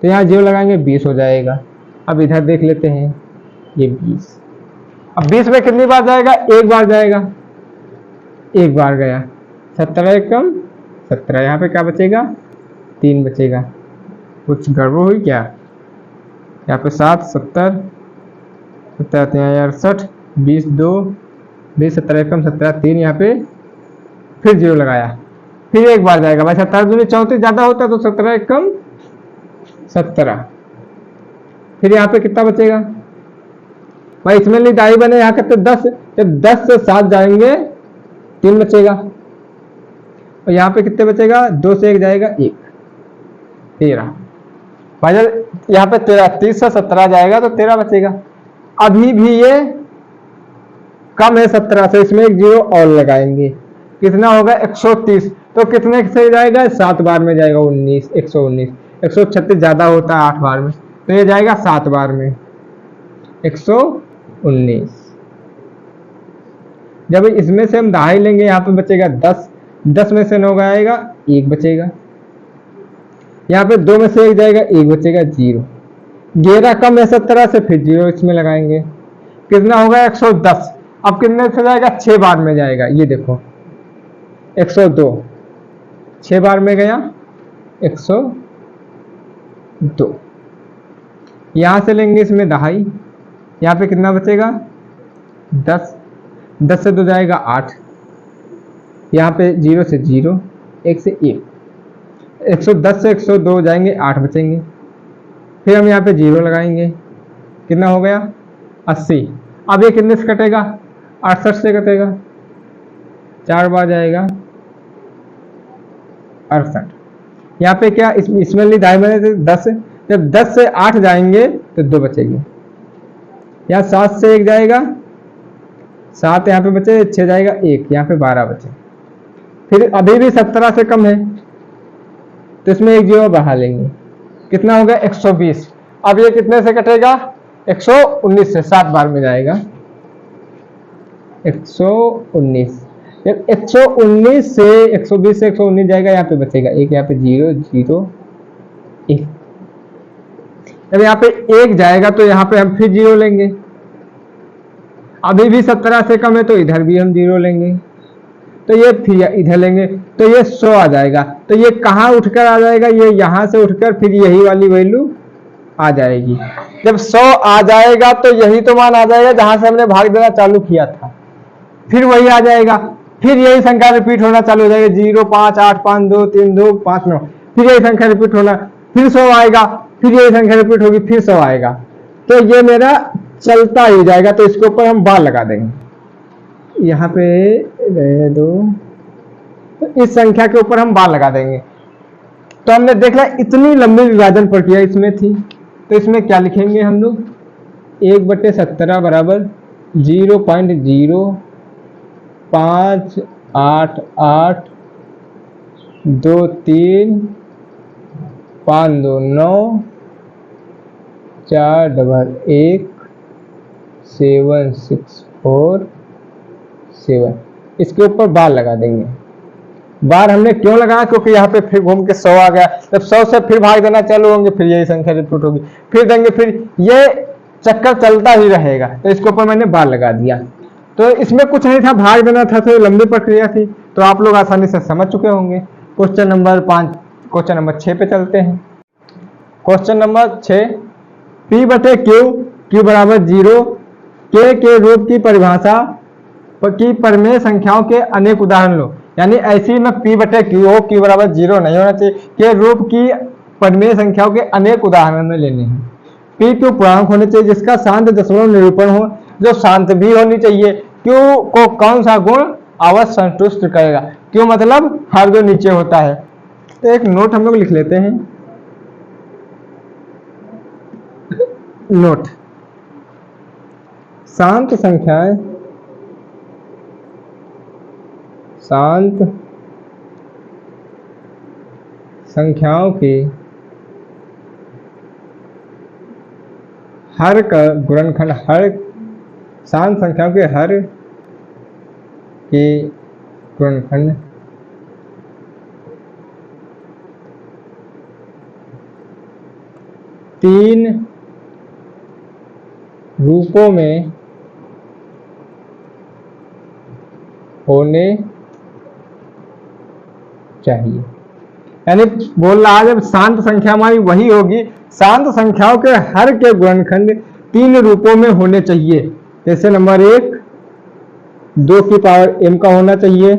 तो यहाँ 0 लगाएंगे 20 हो जाएगा। अब इधर देख लेते हैं, ये 20, अब 20 में कितनी बार जाएगा, 1 बार जाएगा, 1 बार गया, 17 कम 17, यहाँ पे क्या बचेगा 3 बचेगा, कुछ गड़बड़ हुई क्या, यहाँ पे 7 70 67 68, 20 2 20 17 कम 17 3, यहाँ पे फिर 0 लगाया, फिर एक बार जाएगा भाई 17 दूनी 34 ज्यादा होता है तो 17 एक कम 17। फिर यहाँ पे कितना बचेगा भाई, इसमें नहीं दाई बने यहाँ करते 10, जब 10 से 7 जाएंगे 3 बचेगा, और यहाँ पे कितने बचेगा, 2 से 1 जाएगा 1, 13 भाई। जब यहाँ पे 13 30 से 17 जाएगा तो 13 बचेगा। अभी भी ये कम है 17 से, इसमें एक 0 और लगाएंगे, कितना होगा 130, तो कितने से जाएगा 7 बार में जाएगा 19, 119, 136 ज्यादा होता है 8 बार में, तो ये जाएगा 7 बार में 119। जब इसमें से हम दहाई लेंगे यहाँ पे बचेगा 10, 10 में से 9 आएगा 1 बचेगा, यहाँ पे 2 में से 1 जाएगा 1 बचेगा 0, 11 कम है 17 से, फिर 0 इसमें लगाएंगे, कितना होगा 110। अब कितने से जाएगा 6 बार में जाएगा, ये देखो 102, 6 बार में गया 102। यहां से लेंगे इसमें दहाई, यहाँ पे कितना बचेगा 10, 10 से 2 जाएगा 8, यहाँ पे 0 से 0, 1 से 1, 110 से 102 जाएंगे 8 बचेंगे, फिर हम यहाँ पे 0 लगाएंगे, कितना हो गया 80। अब ये कितने से कटेगा 68 से कटेगा, 4 बार जाएगा 68। यहाँ पे क्या इसमें ली दाई बने 10, जब 10 से 8 जाएंगे तो 2 बचेगी, यहाँ 7 से 1 जाएगा 7, यहाँ पे बचे 6 जाएगा 1, यहाँ पे 12 बचे। फिर अभी भी 17 से कम है तो इसमें एक 0 बढ़ा लेंगे, कितना होगा 120। अब ये कितने से कटेगा 119 से, 7 बार में जाएगा 119। जब 119 से 120 से 119 जाएगा, यहाँ पे बचेगा 1, यहाँ पे 0 0 1। जब यहाँ पे 1 जाएगा तो यहाँ पे हम फिर 0 लेंगे, अभी भी 17 से कम है तो इधर भी हम 0 लेंगे, तो ये फिर इधर लेंगे तो ये 100 आ जाएगा। तो ये कहाँ उठकर आ जाएगा, ये यहाँ से उठकर फिर यही वाली वैल्यू आ जाएगी। जब 100 आ जाएगा तो यही तो मान आ जाएगा जहां से हमने भाग देना चालू किया था, फिर वही आ जाएगा, फिर यही संख्या रिपीट होना चालू हो जाएगा 0 5 8 5 2 3 2 5 9, फिर यही संख्या रिपीट होना, फिर 100 आएगा, फिर यही संख्या रिपीट होगी, फिर 100 आएगा, तो ये मेरा चलता ही जाएगा। तो इसके ऊपर हम बार लगा देंगे, यहाँ पे रह दो, तो इस संख्या के ऊपर हम बार लगा देंगे। तो हमने देख लिया इतनी लंबी विभाजन प्रक्रिया इसमें थी, तो इसमें क्या लिखेंगे हम लोग 1/17 बराबर 0.88235294167 इसके ऊपर बार लगा देंगे। बार हमने क्यों लगाया, क्योंकि यहाँ पे फिर घूम के 100 आ गया, जब 100 से फिर भाग देना चालू होंगे, फिर यही संख्या रिपीट होगी, फिर देंगे, फिर ये चक्कर चलता ही रहेगा। तो इसके ऊपर मैंने बार लगा दिया। तो इसमें कुछ नहीं था, भाग देना था, तो लंबी प्रक्रिया थी, तो आप लोग आसानी से समझ चुके होंगे। क्वेश्चन नंबर 6 पे चलते हैं। क्वेश्चन नंबर 6, P/Q बराबर 0 के रूप की परिभाषा की परमेय संख्याओं के अनेक उदाहरण लो। यानी ऐसी में P/Q हो, Q बराबर 0 नहीं होना चाहिए, के रूप की परमेय संख्याओं के अनेक उदाहरण में लेने हैं। P/Q पूर्णांक होने चाहिए जिसका शांत दशमलव निरूपण हो, जो शांत भी होनी चाहिए। Q को कौन सा गुण अवश्य संतुष्ट करेगा, Q मतलब हर जो नीचे होता है। तो एक नोट हम लोग लिख लेते हैं, नोट, शांत संख्याएं, शांत संख्याओं के हर का गुणनखंड, हर शांत संख्याओं के हर के गुणनखंड तीन रूपों में होने चाहिए। यानी बोल रहा है जब शांत संख्या हमारी वही होगी, शांत संख्याओं के हर के गुणनखंड 3 रूपों में होने चाहिए। जैसे नंबर 1 2 की पावर m का होना चाहिए,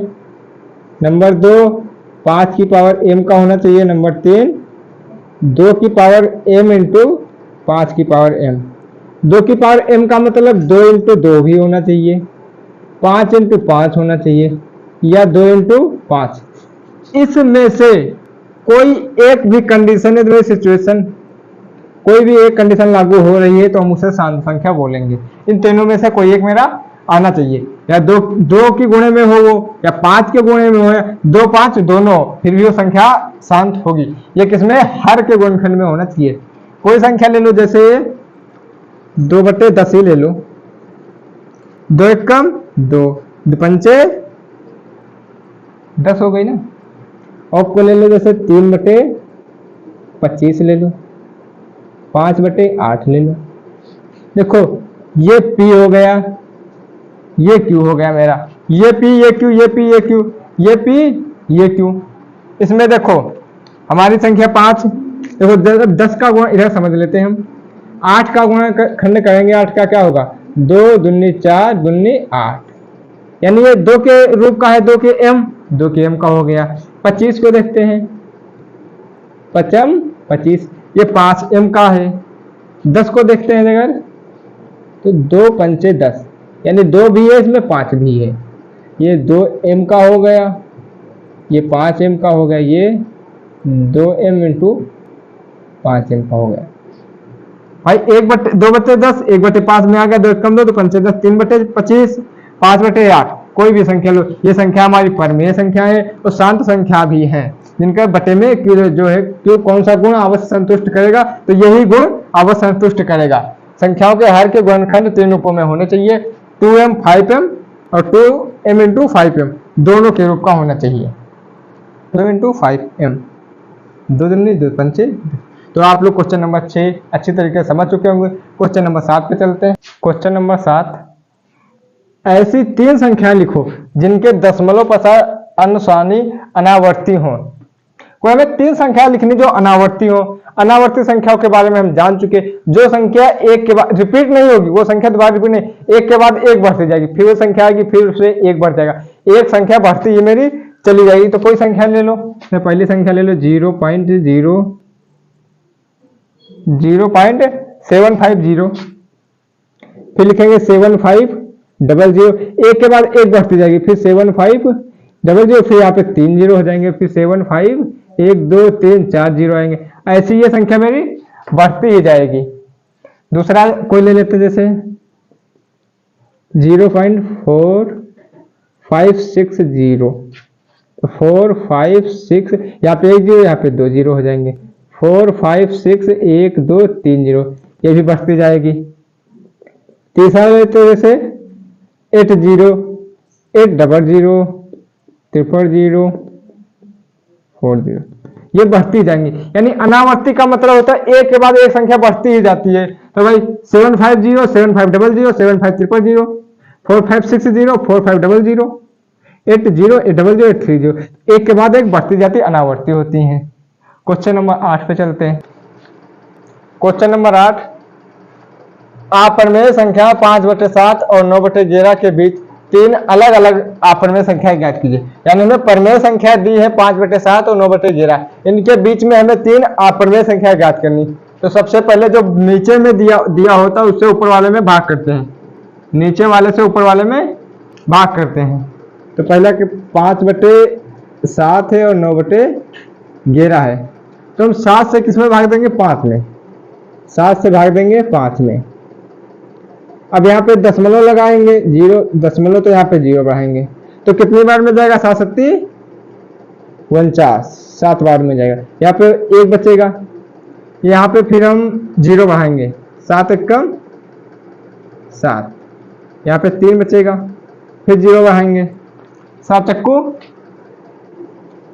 नंबर 2 5 की पावर m का होना चाहिए। नंबर 3 2 की पावर m इंटू 5 की पावर m। 2 की पावर m का मतलब 2 इंटू 2 भी होना चाहिए, 5 इंटू 5 होना चाहिए, या 2 इंटू 5। इसमें से कोई एक भी कंडीशन है, सिचुएशन कोई भी एक कंडीशन लागू हो रही है तो हम उसे शांत संख्या बोलेंगे। इन तीनों में से कोई एक मेरा आना चाहिए, या दो की गुणे में हो वो, या 5 के गुणे में हो, या 2 5 दोनों, फिर भी वो संख्या शांत होगी। ये किसमें? हर के गुणनखंड में होना चाहिए। कोई संख्या ले लो, जैसे 2/10 ही ले लो। 2 एक कम 2, 2 पंचे 10 हो गई ना। और को ले लो, जैसे 3/25 ले लो, 5/8 ले लो। देखो ये P हो गया, ये Q हो गया मेरा, ये P ये Q ये P ये Q, ये P ये Q। इसमें देखो हमारी संख्या 5, देखो 10 का गुणा इधर समझ लेते हैं हम। 8 का गुणा खंड करेंगे, 8 का क्या होगा? 2 दूनी 4 दूनी 8, यानी ये 2 के रूप का है, 2 के m का हो गया। 25 को देखते हैं, 25, ये 5m का है। 10 को देखते हैं अगर, तो 2 पंचे 10, यानी 2 भी है इसमें, 5 भी है। ये 2m का हो गया, ये 5m का हो गया, ये 2m इंटू 5m का हो गया। भाई 2/10 1/5 में आ गया, 2 कम 2 पंचे 10, 3/25, 5/8, कोई भी संख्या लो। ये संख्या हमारी परमेय संख्या है और शांत संख्या भी है, जिनका बटे में Q जो है, Q कौन सा गुण अवश्य संतुष्ट करेगा? तो यही गुण अवश्य संतुष्ट करेगा। संख्याओं के हर के गुणनखंड 3 रूपों में होने चाहिए, 2m 5m और 2m इंटू 5m, दोनों के रूप का होना चाहिए। 2 इंटू 5m, 2 दूनी 2 पंचे। तो आप लोग क्वेश्चन नंबर 6 अच्छी तरीके से समझ चुके होंगे। क्वेश्चन नंबर 7 पे चलते हैं। क्वेश्चन नंबर 7, ऐसी 3 संख्याएं लिखो जिनके दशमलव प्रसार अनुसानी अनावर्ती हो। कोई हमें 3 संख्या लिखनी जो अनावर्ती हो। अनावर्ती संख्याओं के बारे में हम जान चुके, जो संख्या एक के बाद रिपीट नहीं होगी, वो संख्या दोबारा रिपीट नहीं, एक के बाद एक बढ़ती जाएगी, फिर वो संख्या आएगी, फिर उससे एक बढ़ जाएगा, एक संख्या बढ़ती है मेरी चली जाएगी। तो कोई संख्या ले लो, पहली संख्या ले लो 0.750, फिर लिखेंगे 7500, एक के बाद एक बढ़ती जाएगी, फिर 7500, फिर यहाँ पे 3 जीरो हो जाएंगे, फिर 75 1 2 3 4 जीरो आएंगे। ऐसी ये संख्या मेरी बढ़ती ही जाएगी। दूसरा कोई ले लेते, जैसे 0.4560, 456, यहाँ पे 1 जीरो, यहाँ पे 2 जीरो हो जाएंगे, 456 1 2 3 जीरो, ये भी बढ़ती जाएगी। तीसरा लेते हैं, जैसे 80 800 000 40, ये बढ़ती जाएंगी। यानी अनावर्ती का मतलब होता है एक के बाद एक संख्या बढ़ती ही जाती है। तो भाई 750 7500 75300 4560 4500 80 800 830, एक के बाद एक बढ़ती जाती अनावर्ती होती हैं। क्वेश्चन नंबर 8 पे चलते हैं। क्वेश्चन नंबर 8, अपरिमेय संख्या 5/7 और 9/11 के बीच 3 अलग अलग अपरिमेय संख्या ज्ञात कीजिए। यानी हमें परिमेय संख्या दी है 5/7 और 9/11, इनके बीच में हमें 3 अपरिमेय संख्या ज्ञात करनी। तो सबसे पहले जो नीचे में दिया होता है उससे ऊपर वाले में भाग करते हैं, नीचे वाले से ऊपर वाले में भाग करते हैं। तो पहला कि 5/7 है और 9/11 है, तो हम 7 से किस में भाग देंगे? 5 में। 7 से भाग देंगे 5 में। अब यहाँ पे दशमलव लगाएंगे, 0 दशमलव, तो यहाँ पे 0 बढ़ाएंगे, तो कितनी बार में जाएगा? 7 7 49, 7 बार में जाएगा। यहाँ पे 1 बचेगा, यहाँ पे फिर हम 0 बढ़ाएंगे, 7 1 कम 7, यहाँ पे 3 बचेगा, फिर 0 बढ़ाएंगे, 7 चक्कू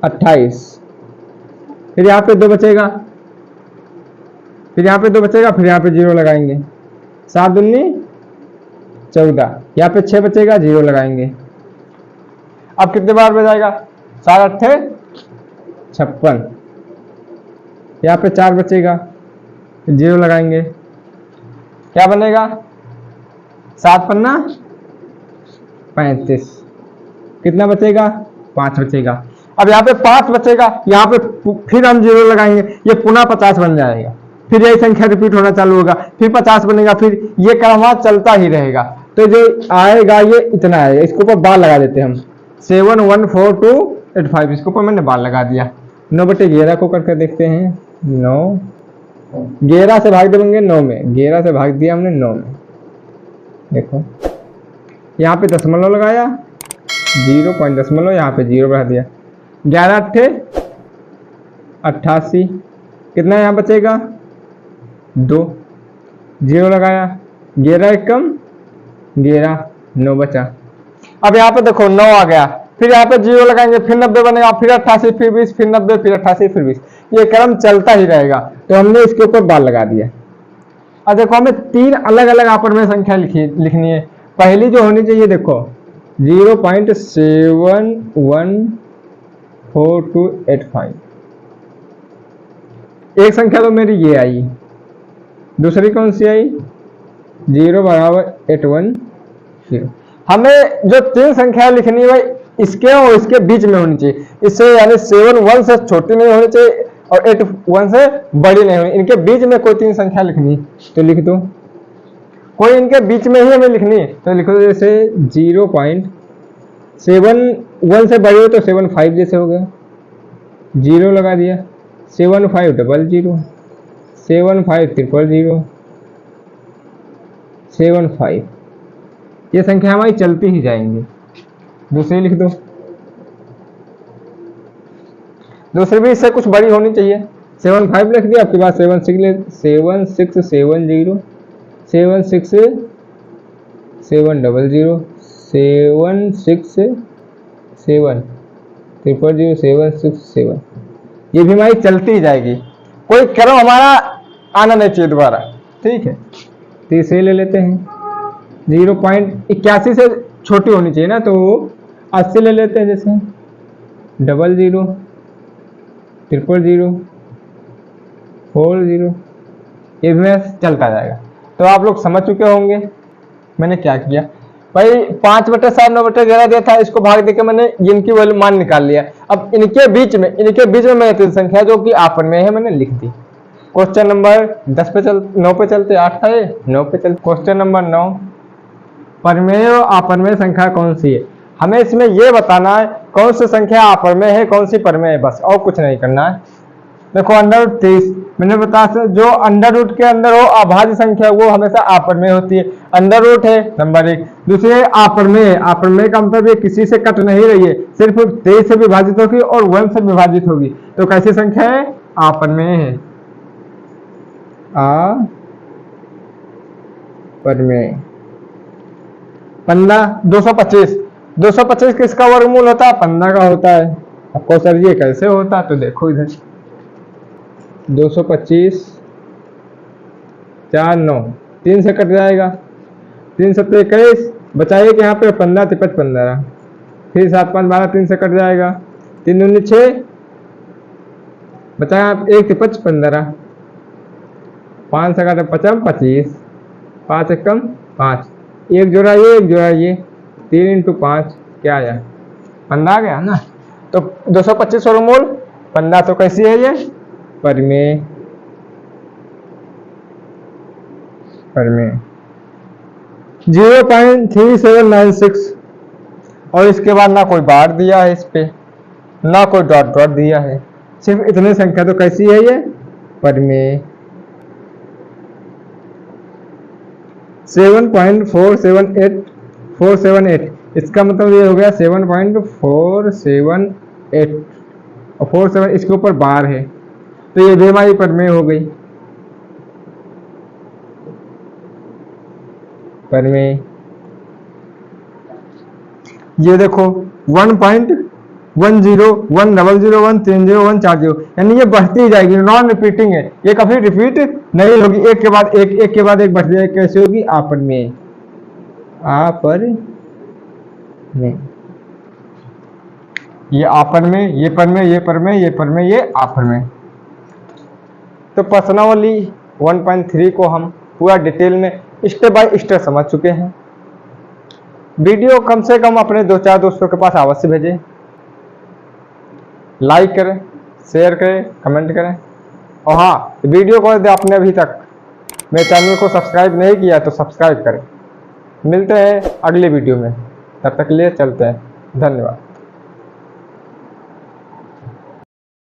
28, फिर यहाँ पे 2 बचेगा, फिर यहाँ पे 2 बचेगा, फिर यहाँ पे 0 लगाएंगे, 7 दूनी 14, यहाँ पे 6 बचेगा, 0 लगाएंगे। अब कितने बार में जाएगा? 7 8 56, यहाँ पे 4 बचेगा, 0 लगाएंगे, क्या बनेगा? 7 पन्ना 35, कितना बचेगा? 5 बचेगा। अब यहाँ पे 5 बचेगा, यहाँ पे फिर हम 0 लगाएंगे, ये पुनः 50 बन जाएगा, फिर यही संख्या रिपीट होना चालू होगा, फिर 50 बनेगा, फिर ये क्रम चलता ही रहेगा। तो जो आएगा ये इतना आएगा, इसके ऊपर बार लगा देते हैं हम 71428 इसके ऊपर मैंने बार लगा दिया। 9/11 को करके देखते हैं। 9 11 से भाग देंगे 9 में, 11 से भाग दिया हमने 9 में। देखो यहाँ पे दशमलव लगाया, 0.0 यहाँ पे 0 बढ़ा दिया, 11 अट्ठे 88, कितना यहाँ बचेगा 2, 0 लगाया, 11 एकम 11, 9 बचा। अब यहाँ पे देखो 9 आ गया, फिर यहाँ पे 0 लगाएंगे, फिर 90 बनेगा, फिर 88, फिर 20, फिर 90, फिर 88, फिर 20, ये क्रम चलता ही रहेगा। तो हमने इसके ऊपर बार लगा दिया। अब देखो हमें 3 अलग अलग आपस में संख्या लिखनी है। पहली जो होनी चाहिए देखो 0.714285, एक संख्या तो मेरी ये आई, दूसरी कौन सी आई 0 बराबर 810। हमें जो 3 संख्या लिखनी है भाई इसके और इसके बीच में होनी चाहिए, इससे यानी 71 से छोटी नहीं होनी चाहिए और 81 से बड़ी नहीं होनी, इनके बीच में कोई 3 संख्या लिखनी है तो लिख दो, कोई इनके बीच में ही हमें लिखनी है तो लिख दो। जैसे 0.71 से बड़ी हो तो 75 जैसे हो गया, 0 लगा दिया, 7500, 7500, 75, ये संख्या हमारी चलती ही जाएंगी। दूसरी लिख दो, दूसरी भी इससे कुछ बड़ी होनी चाहिए, 75 लिख दिया, आपके पास 7670, 7670, 76700, 767, ये भी हमारी चलती ही जाएगी, कोई क्रम हमारा आना नहीं चाहिए दोबारा। ठीक है, तीसरे ले लेते हैं, 0.81 से छोटी होनी चाहिए ना, तो 80 ले लेते हैं, जैसे 00, 000, 40, ये भी चलता जाएगा। तो आप लोग समझ चुके होंगे मैंने क्या किया भाई, 5/7 9/11 दिया था, इसको भाग देके मैंने इनकी वैल्यू मान निकाल लिया। अब इनके बीच में मैंने 3 संख्या जो कि आपन में है मैंने लिख दी। क्वेश्चन नंबर 9 पे चलते, 8 था ये, 9 पे चलते। क्वेश्चन नंबर 9, परमेय और अपरमेय संख्या कौन सी है? हमें इसमें यह बताना है कौन सी संख्या अपरमेय है, कौन सी परमेय है, बस और कुछ नहीं करना है। देखो √23 मैंने बताया, जो अंडर रूट के अंदर हो अभाज्य संख्या वो हमेशा अपरमेय होती है। अंडर रूट है नंबर 1, दूसरे अपरमेय, अपरमेय का मतलब ये किसी से कट नहीं रही है, सिर्फ 23 से विभाजित होगी और 1 से विभाजित होगी। तो कैसी संख्या है? अपरमेय है, अपरमेय। 225 किसका वर्गमूल होता है? 15 का होता है। आपको सर ये कैसे होता है? तो देखो इधर 225 4 9 3 से कट जाएगा, 3 7 21 बचाइए कि यहाँ पे 15 3 5 15, फिर 7 5 12 3 से कट जाएगा, 3 दूनी 6 बचाया, 1 3 5 15, 5 से काटे 5 25, 5 एकम 5, एक जोड़ा ये 3 × 5 क्या आया? 15 आ गया ना। तो 225 वर्गमूल 15, तो कैसी है ये? परमेय। 0.3796 और इसके बाद ना कोई बार दिया है इस पे, ना कोई डॉट डॉट दिया है, सिर्फ इतनी संख्या। तो कैसी है ये? परमेय। 7.478478, इसका मतलब ये हो गया 7.478 और 47 इसके ऊपर बार है, तो ये भी हमारी परमेय हो गई। परमेय ये देखो 1.10100130 यानी ये बढ़ती जाएगी, नॉन रिपीटिंग है, ये कभी रिपीट नहीं होगी, एक के बाद एक बढ़ती जाएगी। कैसे होगी? अपरमेय। ये अपरमेय, ये परमेय, ये परमेय, ये परमेय, ये अपरमेय। तो प्रश्नावली 1.3 को हम पूरा डिटेल में स्टेप बाय स्टेप समझ चुके हैं। वीडियो कम से कम अपने 2-4 दोस्तों के पास अवश्य भेजें। लाइक करें, शेयर करें, कमेंट करें। और हाँ, वीडियो को यदि आपने अभी तक मेरे चैनल को सब्सक्राइब नहीं किया तो सब्सक्राइब करें। मिलते हैं अगले वीडियो में, तब तक के लिए चलते हैं। धन्यवाद।